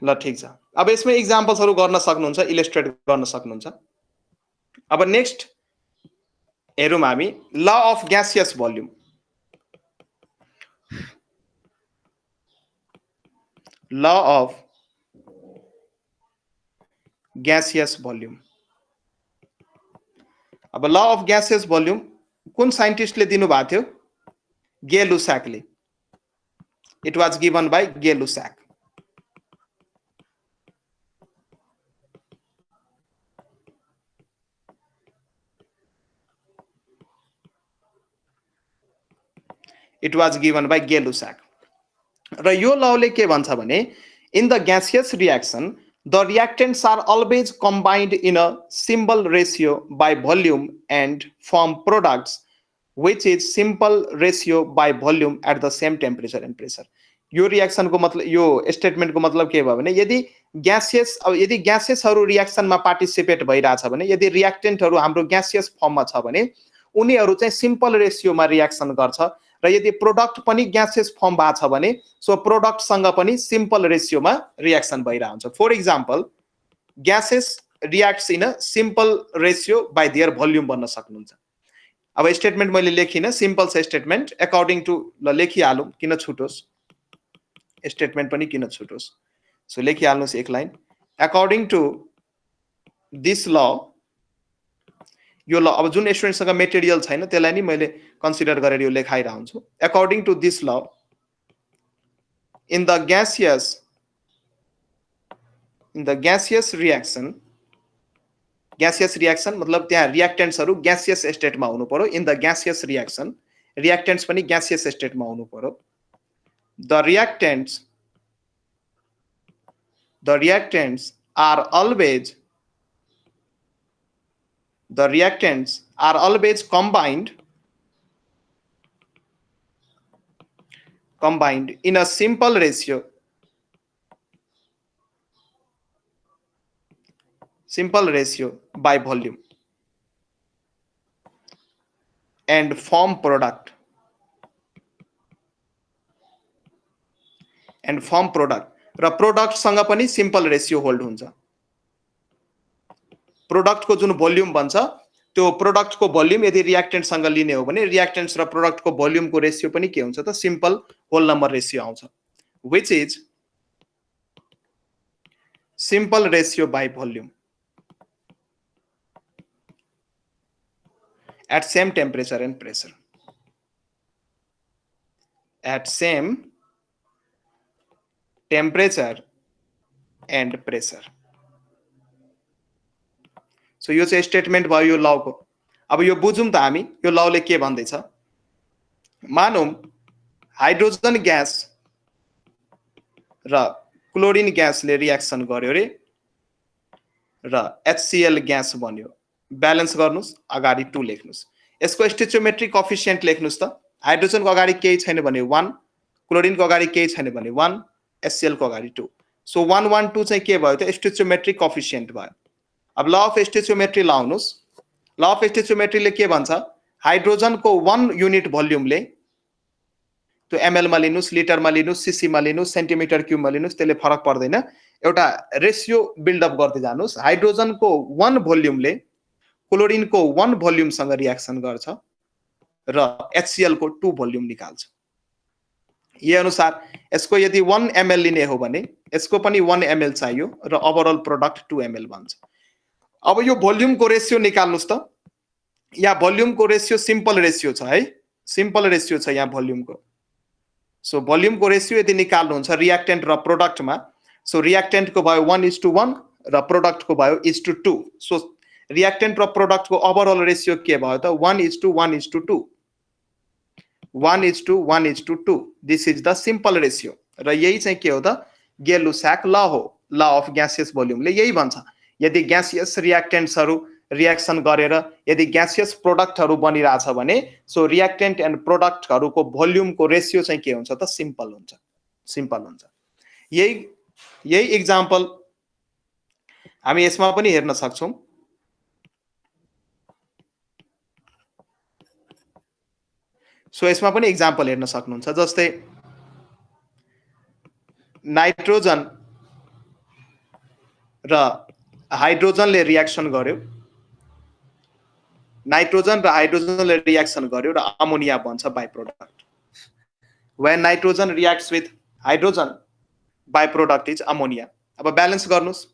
ल ठीक छ। अब यसमै एक्जाम्पल्सहरु गर्न सक्नुहुन्छ, इलस्ट्रेट गर्न सक्नुहुन्छ। अब नेक्स्ट हेरौँ हामी ल अफ ग्यासियस भोल्युम। ल अफ ग्यासियस भोल्युम। अब ल अफ ग्यासियस भोल्युम कुन साइन्टिस्टले दिनु भएको थियो? गे लुसाकले। It was given by Gay Lussac. It was given by Gay Lussac. र यो लले के भन्छ भने, in the gaseous reaction the reactants are always combined in a simple ratio by volume and form products which is simple ratio by volume at the same temperature and pressure। यो reaction को मतलब, यो statement को मतलब के भयो भने, यदि ग्यासेसहरु रिएक्सनमा पार्टिसिपेट भइराछ भने, यदि रिएक्टेन्टहरु हाम्रो ग्यासियस फर्ममा छ भने उनीहरु चाहिँ सिम्पल रेशियोमा रिएक्सन गर्छ र यदि प्रोडक्ट पनि ग्यासियस फर्म भएको छ भने सो प्रोडक्टसँग पनि सिम्पल रेसियोमा रियाक्सन भइरहेको हुन्छ। For example gases reacts in a simple ratio by their volume भन्न सक्नुहुन्छ। अब स्टेटमेन्ट मैले लेखिन, सिम्पल छ स्टेटमेन्ट, अकॉर्डिङ टु ल लेखिहालौँ किन छुटोस्, स्टेटमेन्ट पनि किन छुटोस्। सो लेखिहाल्नुहोस् एक लाइन, अकॉर्डिङ टु दिस ल, यो ल अब जुन स्टुडेन्टसँग मेटेरियल छैन त्यसलाई नि मैले कन्सिडर गरेर यो लेखाइरहेको हुन्छु। अकॉर्डिङ टु दिस ल in the gaseous reaction, gaseous reaction मतलब त्यहाँ रियाक्टेन्ट्सहरु ग्यासियस स्टेटमा हुनु पर्यो। In the gaseous reaction reactants पनि ग्यासियस स्टेटमा हुनु पर्यो। The reactants are always combined in a simple ratio by volume and form product र प्रोडक्ट सँग पनि सिम्पल रेशियो होल्ड हुन्छ। प्रोडक्ट को जुन भोल्युम बन्छ त्यो प्रोडक्ट को भोल्युम यदि रियाक्टेन्ट सँग लिने हो भने रियाक्टेन्ट्स र प्रोडक्ट को भोल्युम को रेशियो पनि के हुन्छ त सिम्पल होल नम्बर रेशियो आउँछ, which is simple ratio by volume at same temperature and pressure. At same temperature and pressure. So यो चाहिँ स्टेटमेन्ट भयो यो लको। अब यो बुझौं त हामी यो लले के भन्दैछ। मानौं हाइड्रोजन ग्यास र क्लोरिन ग्यासले रियाक्सन गर्यो रे र HCl ग्यास बन्यो। ब्यालेन्स गर्नुस्, अगाडि 2 लेख्नुस्। यसको स्टोइचियोमेट्रिक कोएफिसिएन्ट लेख्नुस् त। हाइड्रोजन को अगाडि केही छैन भने 1, क्लोरिन को अगाडि केही छैन भने 1, HCl को अगाडि 2। सो 1 1 2 चाहिँ के भयो त स्टोइचियोमेट्रिक कोएफिसिएन्ट भयो। अब law of stoichiometry लाउनुस्। Law of स्टोइचियोमेट्रीले के भन्छ, हाइड्रोजन को 1 युनिट भोल्युमले त्यो एमएल मा लिनुस्, लिटर मा लिनुस्, सीसी मा लिनुस्, सेन्टिमिटर क्यूब मा लिनुस्, त्यसले फरक पर्दैन। एउटा रेशियो बिल्ड अप गर्दै जानुस्। हाइड्रोजन को 1 भोल्युमले क्लोरिन को 1 भोल्युम सँग रियाक्सन गर्छ र HCl को 2 भोल्युम निकाल्छ। यही अनुसार यसको यदि 1 ml लिने हो भने यसको पनि 1 ml चाहियो र ओभरअल प्रोडक्ट 2 ml बन्छ। अब यो भोल्युम को रेशियो निकाल्नुस् त। या भोल्युम को रेशियो सिम्पल रेशियो छ है, सिम्पल रेशियो छ यहाँ भोल्युम को। सो भोल्युम को रेशियो यदि निकाल्नु हुन्छ रियाक्टेन्ट र प्रोडक्ट मा, सो रियाक्टेन्ट को भयो 1:1 र प्रोडक्ट को भयो 1:2। सो रियाक्टेन्ट र प्रोडक्ट को ओभरअल रेशियो के भयो त 1:1:2, 1:1:2। This is the simple ratio र यही चाहिँ के हो त गेलुस्याक ल हो। ल अफ ग्यासियस भोल्युमले यही भन्छ, यदि ग्यासियस रियाक्टेन्ट्सहरु रियाक्सन गरेर यदि ग्यासियस प्रोडक्टहरु बनिरहेछ भने सो रियाक्टेन्ट एन्ड प्रोडक्टहरुको भोल्युम को रेशियो चाहिँ के हुन्छ त सिम्पल हुन्छ, सिम्पल हुन्छ। यही एक्जाम्पल हामी यसमा पनि हेर्न सक्छौं। सो यसमा पनि एक्जाम्पल हेर्न सक्नुहुन्छ। जस्तै नाइट्रोजन र हाइड्रोजनले रियाक्सन गर्यो, नाइट्रोजन र हाइड्रोजनले रियाक्सन गर्यो र अमोनिया बन्छ by product. When nitrogen reacts with hydrogen by product is ammonia. अब ब्यालेन्स गर्नुस्।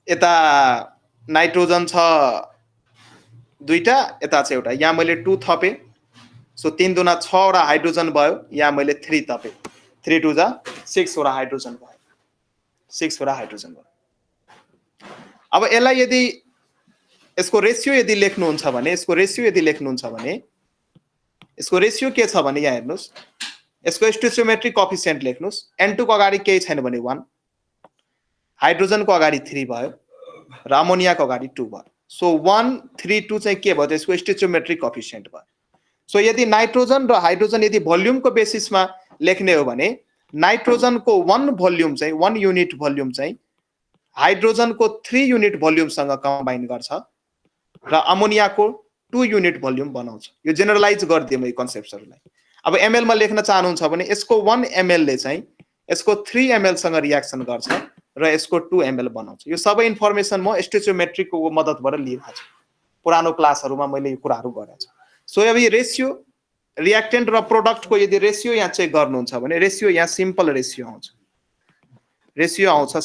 यता नाइट्रोजन छ दुईटा, यता छ एउटा। यहाँ मैले 2 थपे, सो 3 दुना 6 वटा हाइड्रोजन भयो। यहाँ मैले 3 थपे, 3 2 जा 6 वटा हाइड्रोजन भयो, 6 वटा हाइड्रोजन भयो। अब यसलाई यदि यसको रेशियो यदि लेख्नुहुन्छ भने यसको रेशियो यदि लेख्नुहुन्छ भने यसको रेशियो के छ भने यहाँ हेर्नुस्। यसको स्टोइचियोमेट्रिक कोएफिसिएन्ट लेख्नुस्। N2 को अगाडि केही छैन भने 1, हाइड्रोजन को अगाडि 3 भयो र अमोनिया को अगाडि 2 भयो। सो 1 3 2 चाहिँ के भयो त यसको स्टोइचियोमेट्रिक कोएफिसिएन्ट भयो। सो यदि नाइट्रोजन र हाइड्रोजन यदि भोल्युम को बेसिसमा लेख्ने हो भने नाइट्रोजन को 1 भोल्युम चाहिँ 1 युनिट भोल्युम चाहिँ हाइड्रोजन को 3 युनिट भोल्युम सँग कम्बाइन गर्छ र अमोनिया को 2 युनिट भोल्युम बनाउँछ। यो जेनरलाइज गरिदिएँ म यो कन्सेप्ट्सहरूलाई। अब एमएल मा लेख्न चाहनुहुन्छ भने यसको 1 ml ले चाहिँ यसको 3 ml सँग रियाक्सन गर्छ र यसको 2 ml बनाउँछ। यो सबै इन्फर्मेसन म स्टोइचियोमेट्रीको मद्दतबाट लिएको छु। पुरानो क्लासहरुमा मैले यो कुराहरु गरेको छु। सो अब यो रेशियो रियाक्टेन्ट र प्रोडक्टको यदि रेशियो यहाँ चेक गर्नुहुन्छ भने रेशियो यहाँ सिम्पल रेशियो आउँछ। रेशियो आउँछ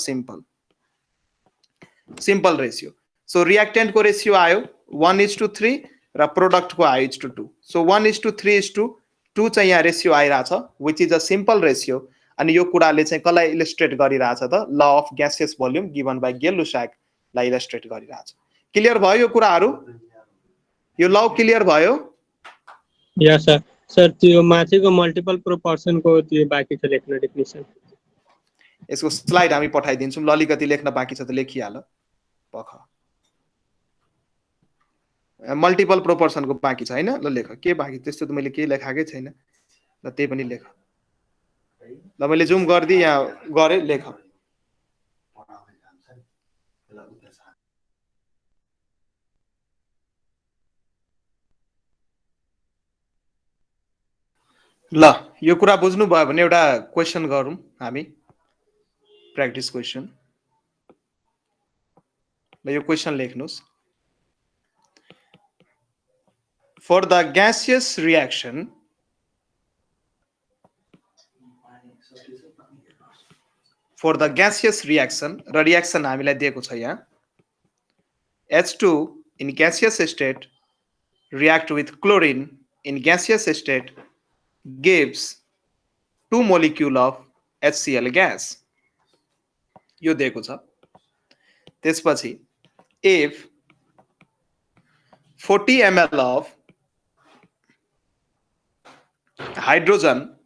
सिम्पल रेशियो। सो रियाक्टेन्ट को रेशियो आयो 1:3 र प्रोडक्ट को आयो 1:2। सो 1:3:2 चाहिँ यहाँ रेशियो आइराछ, which is a simple ratio. अनि यो कुराले चाहिँ कसलाई इलिस्ट्रेट गरिराछ त law of gaseous volume given by Gay Lussac लाई इलिस्ट्रेट गरिराछ। क्लियर भयो यो कुराहरु? यो ल क्लियर भयो? यस सर। सर त्यो माथिको मल्टिपल प्रोपोर्सन को त्यो बाँकी छ लेख्न डेफिनेसन। यसको स्लाइड हामी पठाइदिन्छौँ। ल अलिकति लेख्न बाँकी छ त लेखिहाल पख। मल्टिपल प्रोपोर्सनको बाँकी छ हैन? ल लेख। के बाँकी? त्यस्तो त मैले केही लेखाकै छैन। ल त्यही पनि लेख। ल मैले जुम गर्दिए यहाँ गरे लेख। ल यो कुरा बुझ्नु भयो भने एउटा क्वेशन गरौँ हामी, प्र्याक्टिस क्वेशन। ल यो क्वेशन लेख्नुस्। For the gaseous reaction, र रियाक्सन हामीलाई दिएको छ यहाँ। H2 in gaseous state react with chlorine in gaseous state gives 2 molecule of HCl gas. यो दिएको छ। त्यसपछि if 40 ml of hydrogen,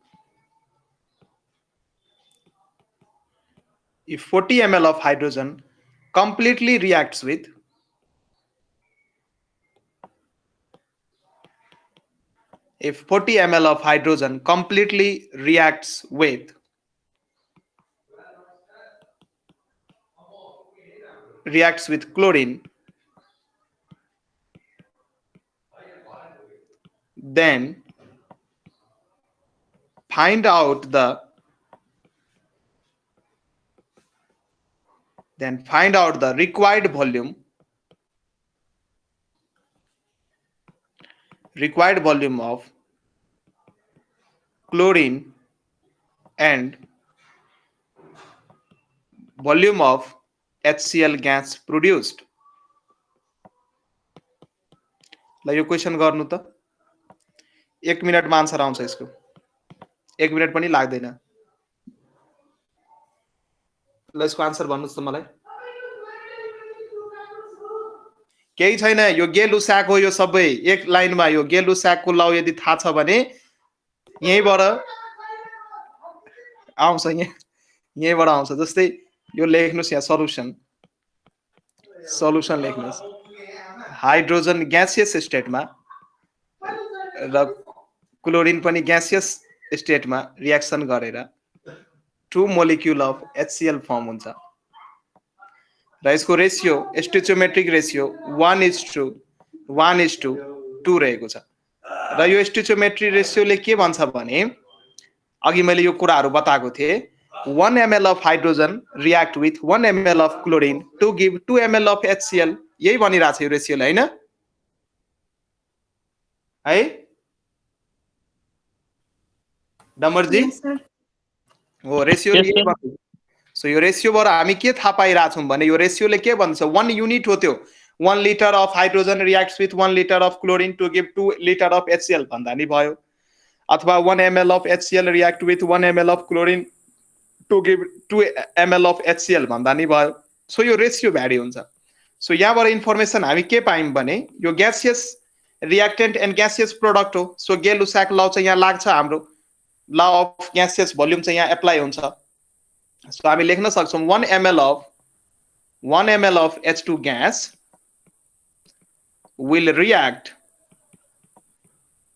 if 40 ml of hydrogen completely reacts with if 40 ml of hydrogen completely reacts with chlorine, then find out the required volume of chlorine and volume of HCl gas produced. ल यो question गर्नु त। 1 मिनेटमा answer आउँछ यसको। 1 minute पनि लाग्दैन। ल यसको आन्सर भन्नुस् त मलाई। केही छैन, यो गेल-लुसाक हो। यो सबै एक लाइनमा यो गेल-लुसाक को ल यदि थाहा छ भने यहीँबाट आउँछ। यहीँबाट आउँछ। जस्तै यो लेख्नुस् यहाँ सल्युसन लेख्नुस्। हाइड्रोजन ग्यासियस स्टेटमा र क्लोरिन पनि ग्यासियस स्टेटमा रियाक्सन गरेर 2 मोलिक्युल अफ HCl फर्म हुन्छ र यसको रेशियो स्टोइचियोमेट्रिक रेशियो 1:2 रहेको छ। र यो स्टोइचियोमेट्रिक रेशियोले के भन्छ भने अघि मैले यो कुराहरु बताएको थिए 1 ml of hydrogen react with 1 ml of chlorine to give 2 ml of HCl। यही भनिरहेको छ यो रेशियोले हैन है डमरजी? Yes, sir. हो रेशियोले यही भन्छ। सो यो रेशियोबाट हामी के थाहा पाइरहेछौँ भने यो रेशियोले के भन्छ 1 युनिट हो त्यो। 1 liter of hydrogen reacts with 1 liter of chlorine to give 2 liter of HCl भन्दा नि भयो। अथवा 1 ml of HCl react with 1 ml of chlorine to give 2 ml of HCl भन्दा नि भयो। सो यो रेशियो भ्यारी हुन्छ। सो यहाँबाट इन्फर्मेसन हामी के पायौं भने यो gaseous reactant and gaseous product हो। सो गेल-लुसाक ल चाहिँ यहाँ लाग्छ हाम्रो। ल अफ ग्यासियस भोल्युम चाहिँ यहाँ एप्लाई हुन्छ। सो हामी लेख्न सक्छौं 1 ml of H2 gas will react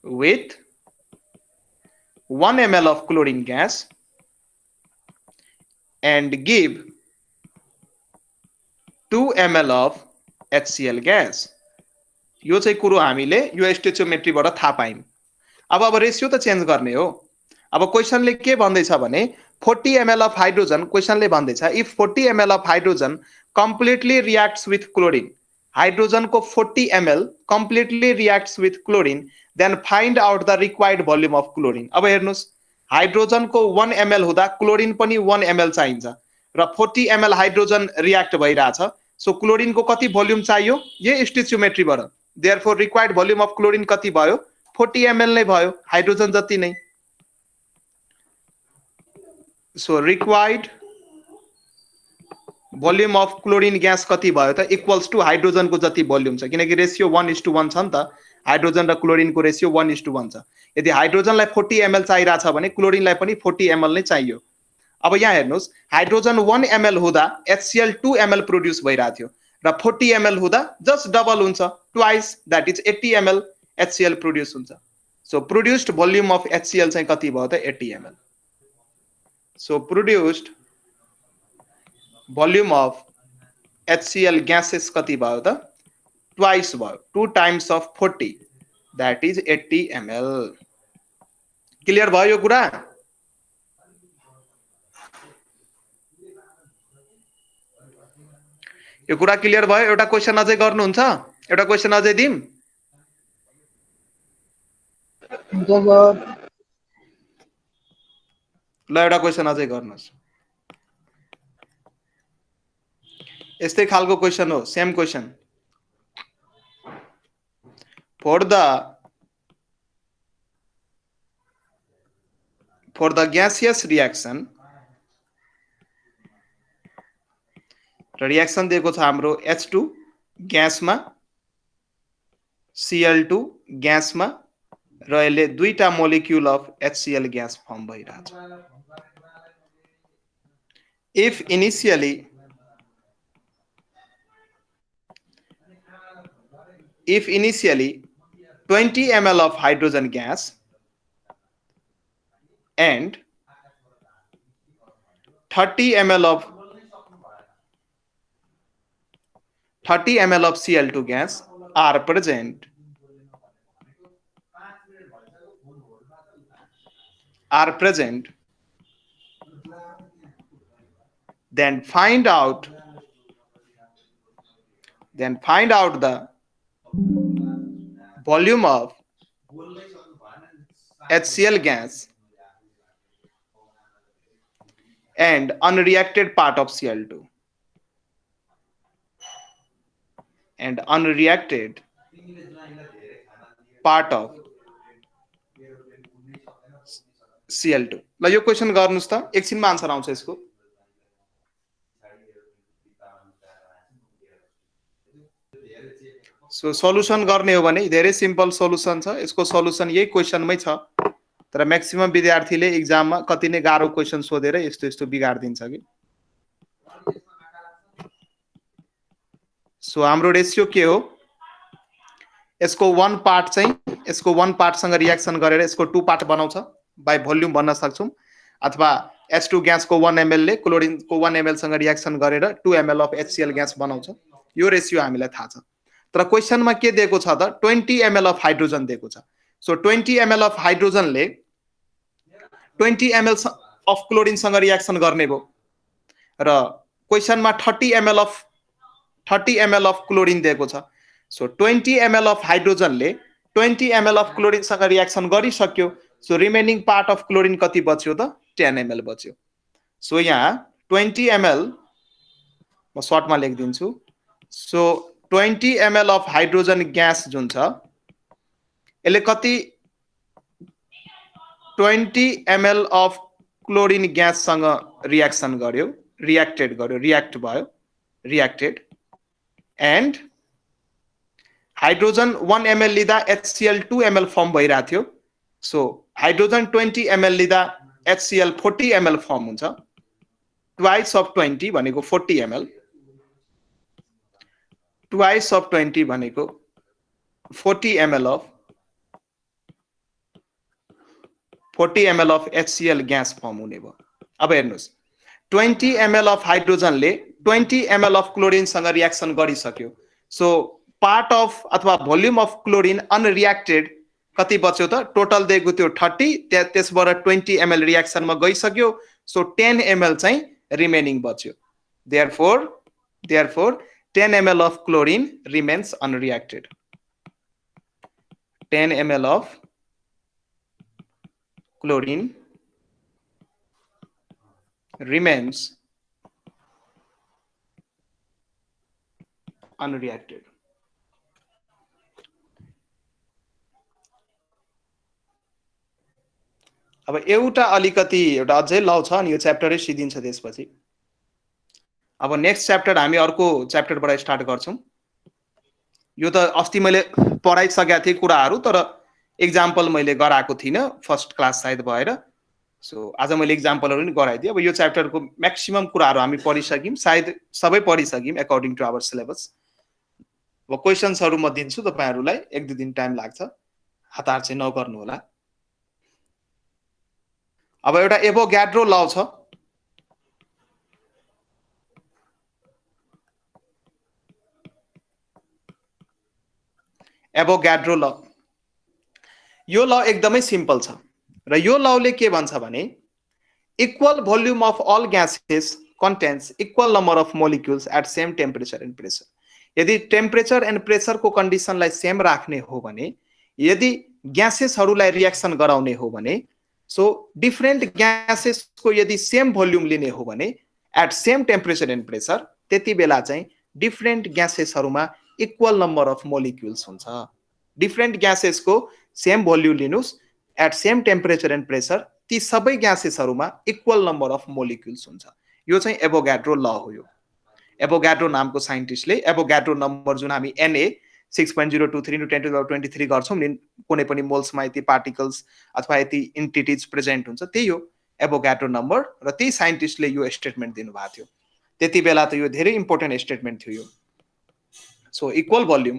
with 1 ml of chlorine gas and give 2 ml of HCl gas। यो चाहिँ कुरो हामीले यो स्टोइचियोमेट्रीबाट थाहा पायौं। अब रेशियो त चेन्ज गर्ने हो। अब क्वेशनले के भन्दैछ भने 40 ml अफ हाइड्रोजन, क्वेशनले भन्दैछ if 40 ml of hydrogen completely reacts with chlorine, hydrogen को 40 ml completely reacts with chlorine, then find out the required volume of chlorine. अब हेर्नुस्, हाइड्रोजन को 1 ml हुँदा क्लोरिन पनि 1 ml चाहिन्छ र 40 ml हाइड्रोजन रियाक्ट भइराछ, सो क्लोरिन को कति भोल्युम चाहियो? यही स्टोइचियोमेट्रीबाट। Therefore required volume of chlorine कति भयो? 40 ml नै भयो, हाइड्रोजन जति नै। So required volume of chlorine gas कति भयो त? इक्वल्स टु हाइड्रोजन को जति भोल्युम छ, किनकि रेशियो 1:1 छ नि त। हाइड्रोजन र क्लोरिन को रेशियो 1:1 छ। यदि हाइड्रोजनलाई 40 ml चाहिरहेछ भने क्लोरिनलाई पनि 40 ml नै चाहियो। अब यहाँ हेर्नुस्, हाइड्रोजन 1 ml हुँदा HCl 2 ml प्रोड्युस भइरहेको थियो र 40 ml हुँदा जस्ट डबल हुन्छ, twice, that is 80 ml HCl produce हुन्छ। So produced volume of HCl चाहिँ कति भयो त? 80 ml। So produced volume of HCl gases कति भयो त? ट्वाइस भयो, 2 times of 40, that is 80 ml। Clear भयो यो कुरा? यो कुरा क्लियर भयो? एउटा क्वेशन अझै गर्नुहुन्छ? एउटा क्वेशन अझै दिम? ल एउटा क्वेशन अझै गर्नुहोस्। यस्तै खालको क्वेशन हो, same question. For the gaseous reaction, reaction दिएको छ हाम्रो H2 ग्यासमा, Cl2 ग्यासमा र यसले दुईटा molecule of HCl gas form भइरहेछ। If initially 20 ml of hydrogen gas and 30 ml of Cl2 gas are present, then find out the volume of HCl gas and unreacted part of Cl2 and unreacted part of Cl2। ल यो question गर्नुस् त, एकछिनमा answer आउँछ यसको। So solution गर्ने हो भने धेरै सिम्पल सोलुसन छ, यसको सोलुसन यही क्वेशनमै छ, तर म्याक्सिमम विद्यार्थीले एक्जाममा कति नै गाह्रो क्वेशन सोधेर यस्तो यस्तो बिगार्दिन्छ कि। सो हाम्रो रेशियो के हो? यसको 1 पार्ट चाहिँ यसको 1 पार्ट सँग रिएक्सन गरेर यसको 2 पार्ट बनाउँछ, बाइ भोल्युम भन्न सक्छौं, अथवा H2 ग्यास को 1 ml ले क्लोरिन को 1 ml सँग रिएक्सन गरेर 2 ml अफ HCl ग्यास बनाउँछ। यो रेशियो हामीलाई थाहा छ। तर क्वेशनमा के दिएको छ त? 20 ml अफ हाइड्रोजन दिएको छ। सो 20 ml अफ हाइड्रोजन ले 20 ml अफ क्लोरिन सँग रिएक्सन गर्ने भो र क्वेशनमा 30 ml अफ क्लोरिन दिएको छ। सो 20 ml अफ हाइड्रोजन ले 20 ml अफ क्लोरिन सँग रिएक्सन गरिसक्यो। So remaining part of chlorine कति बच्यो त? 10 ml बच्यो। सो यहाँ 20 ml म सर्टमा लेखिदिन्छु। So 20 ml of hydrogen gas जुन छ यसले कति 20 ml अफ क्लोरिन ग्यास सँग रिएक्सन गर्यो, रियाक्ट भयो, रियाक्टेड, एन्ड हाइड्रोजन 1 ml लिँदा HCl 2 ml फर्म भइरहेको थियो। सो हाइड्रोजन 20 ml लिँदा HCl 40 ml फर्म हुन्छ। ट्वाइस अफ 20 भनेको 40 ml, ट्वाइस अफ 20 भनेको 40 ml of HCl gas form हुने भयो। अब हेर्नुस्, 20 ml अफ हाइड्रोजन ले 20 ml अफ क्लोरिन सँग रिएक्सन गरिसक्यो। सो पार्ट अफ अथवा भोल्युम अफ क्लोरिन अनरिएक्टेड कति बच्यो त टोटल दिएको थियो 30 त्यसबाट 20 ml रिएक्सनमा गइसक्यो सो 10 ml चाहिँ remaining बच्यो therefore 10 ml of chlorine remains unreacted 10 ml of chlorine remains unreacted अब एउटा अलिकति एउटा अझै लौ छ अनि यो च्याप्टरै सिदिन्छ त्यसपछि अब नेक्स्ट च्याप्टर हामी अर्को च्याप्टरबाट स्टार्ट गर्छौं यो त अस्ति मैले पढाइसकेका थिएँ कुराहरू तर एक्जाम्पल मैले गराएको थिइनँ फर्स्ट क्लास सायद भएर सो आज मैले एक्जाम्पलहरू पनि गराइदिएँ अब यो च्याप्टरको म्याक्सिमम कुराहरू हामी पढिसक्यौँ सायद सबै पढिसक्यौँ अकर्डिङ टु आवर सिलेबस अब क्वेसन्सहरू म दिन्छु तपाईहरुलाई 1-2 दिन टाइम लाग्छ हतार चाहिँ नगर्नु होला अब एउटा एभोगाड्रो ल छ एभोगाड्रो ल यो ल एकदमै सिम्पल छ र यो लले के भन्छ भने equal volume of all gases contains equal number of molecules at same temperature and pressure यदि टेम्परेचर एन्ड प्रेसरको कन्डिसनलाई सेम राख्ने हो भने यदि ग्यासेसहरूलाई रिएक्सन गराउने हो भने सो डिफरेन्ट ग्यासेसको यदि सेम भोल्युम लिने हो भने at same temperature and pressure त्यति बेला चाहिँ डिफरेन्ट ग्यासेसहरुमा इक्वल नम्बर अफ मोलिक्युल्स हुन्छ डिफरेन्ट ग्यासेसको सेम भोल्युम लिनुस् at same temperature and pressure ती सबै ग्यासेसहरुमा इक्वल नम्बर अफ मोलिक्युल्स हुन्छ यो चाहिँ एभोगाड्रो ल हो यो एभोगाड्रो नामको साइन्टिस्टले एभोगाड्रो नम्बर जुन हामी Na 6.023 into 10 to the power 23 गर्छौं नि कुनै पनि मोल्समा यति पार्टिकल्स अथवा यति एन्टिटीज प्रेजेन्ट हुन्छ त्यही हो एभोगाड्रो नम्बर र त्यही साइन्टिस्टले यो स्टेटमेन्ट दिनुभएको थियो त्यति बेला त यो धेरै इम्पोर्टेन्ट स्टेटमेन्ट थियो यो सो इक्वल भोल्युम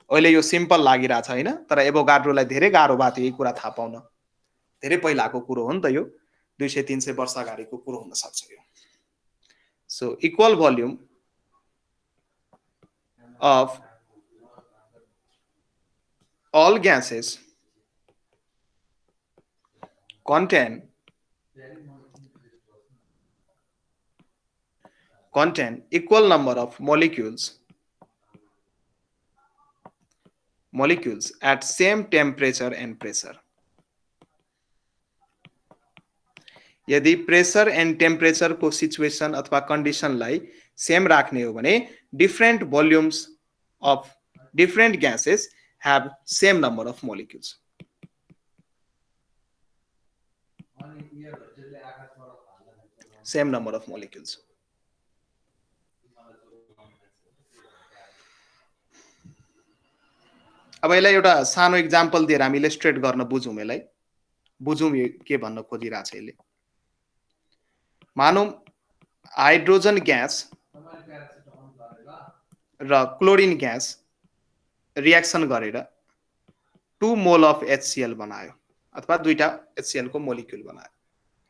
अहिले यो सिम्पल लागिरहेछ हैन तर एभोगाड्रोलाई धेरै गाह्रो भएको थियो यही कुरा थाहा पाउन धेरै पहिलाको कुरो हो नि त यो 200-300 वर्ष अगाडिको कुरो हुन सक्छ यो so equal volume of all gases contain equal number of molecules at same temperature and pressure यदि प्रेसर एन्ड टेम्परेचर को सिचुएसन अथवा कन्डिसनलाई सेम राख्ने हो भने different volumes of different gases have same number of molecules same number of molecules अब यसलाई एउटा सानो एक्जाम्पल दिएर हामी इलस्ट्रेट गर्न बुझौं यसलाई बुझौं के भन्न खोजिरहेछ यसले मानौं हाइड्रोजन ग्यास र क्लोरिन ग्यास रिएक्सन गरेर 2 मोल अफ HCl बनायो अथवा दुईटा HCl को मोलिक्युल बनायो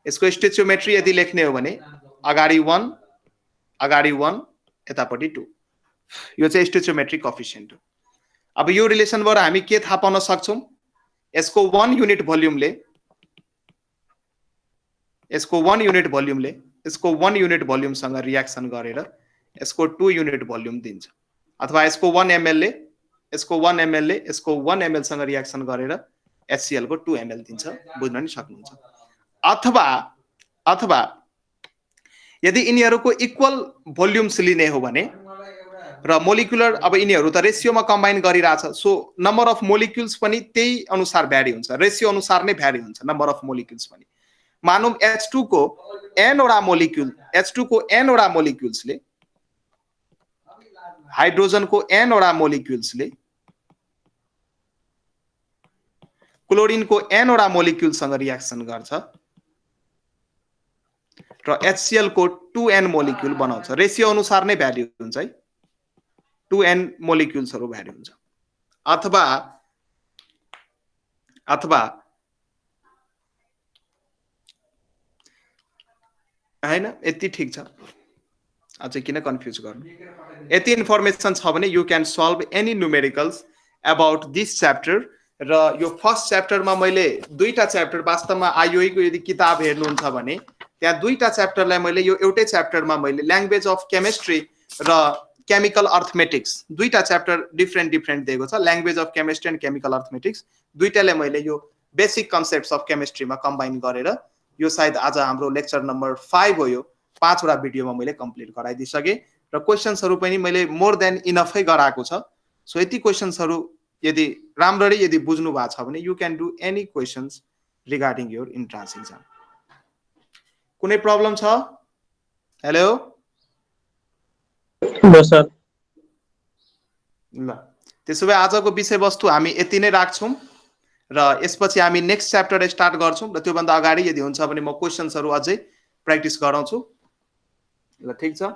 यसको स्टोइचियोमेट्री यदि लेख्ने हो भने अगाडि 1 यतापटि 2 यो चाहिँ स्टोइचियोमेट्रिक कोएफिसिएन्ट हो अब यो रिलेसनबाट हामी के थाहा पाउन सक्छौं यसको 1 युनिट भोल्युमले यसको 1 युनिट भोल्युम सँग रिएक्सन गरेर यसको 2 युनिट भोल्युम दिन्छ अथवा यसको 1 ml ले यसको 1 ml ले यसको 1 ml सँग रिएक्सन गरेर HCl को 2 ml दिन्छ बुझ्न नि सक्नुहुन्छ अथवा यदि यिनीहरुको इक्वल भोल्युम्स लिने हो भने र मोलिकुलर अब यिनीहरु त रेशियोमा कम्बाइन गरिराछ सो नम्बर अफ मोलिक्युल्स पनि त्यही अनुसार भ्यारी हुन्छ रेशियो अनुसार नै भ्यारी हुन्छ नम्बर अफ मोलिक्युल्स पनि मानौं H2 को n वटा मोलिक्युल्सले हाइड्रोजन को n वटा मोलिक्युल्सले क्लोरिन को n वटा मोलिक्युल सँग रिएक्सन गर्छ र HCl को 2n मोलिक्युल बनाउँछ रेशियो अनुसार नै भ्याल्यु हुन्छ है 2n मोलिक्युल्सहरु भ्याल्यु हुन्छ अथवा हैन यति ठीक छ अझै किन कन्फ्युज गर्नु यति इन्फर्मेसन छ भने you can solve any numericals about this chapter र यो फर्स्ट च्याप्टरमा मैले दुईटा च्याप्टर वास्तवमा आइओई को यदि किताब हेर्नुहुन्छ भने त्यहाँ दुईटा च्याप्टरलाई मैले यो एउटै च्याप्टरमा मैले ल्याङ्ग्वेज अफ केमिस्ट्री र केमिकल अर्थमेटिक्स दुईटा च्याप्टर डिफ्रेन्ट दिएको छ language of chemistry and chemical arithmetics दुईटाले मैले यो बेसिक कन्सेप्ट्स अफ केमिस्ट्रीमा कम्बाइन गरेर यो सायद आज हाम्रो लेक्चर नम्बर 5 हो यो 5 वटा भिडियोमा मैले कम्प्लिट गराइदिसके र क्वेशन्सहरु पनि मैले मोर देन इनफै गराएको छ सो यति क्वेशन्सहरु यदि राम्ररी यदि बुझ्नु भएको छ भने you can do any questions regarding your entrance exam कुनै प्रब्लम छ हेलो नो सर ल त्यसो भए आजको विषयवस्तु हामी यति नै राख्छौं र यसपछि हामी नेक्स्ट च्याप्टर स्टार्ट गर्छौं र त्यो भन्दा अगाडि यदि हुन्छ भने म क्वेशन्सहरु अझै प्र्याक्टिस गराउँछु ल ठीक छ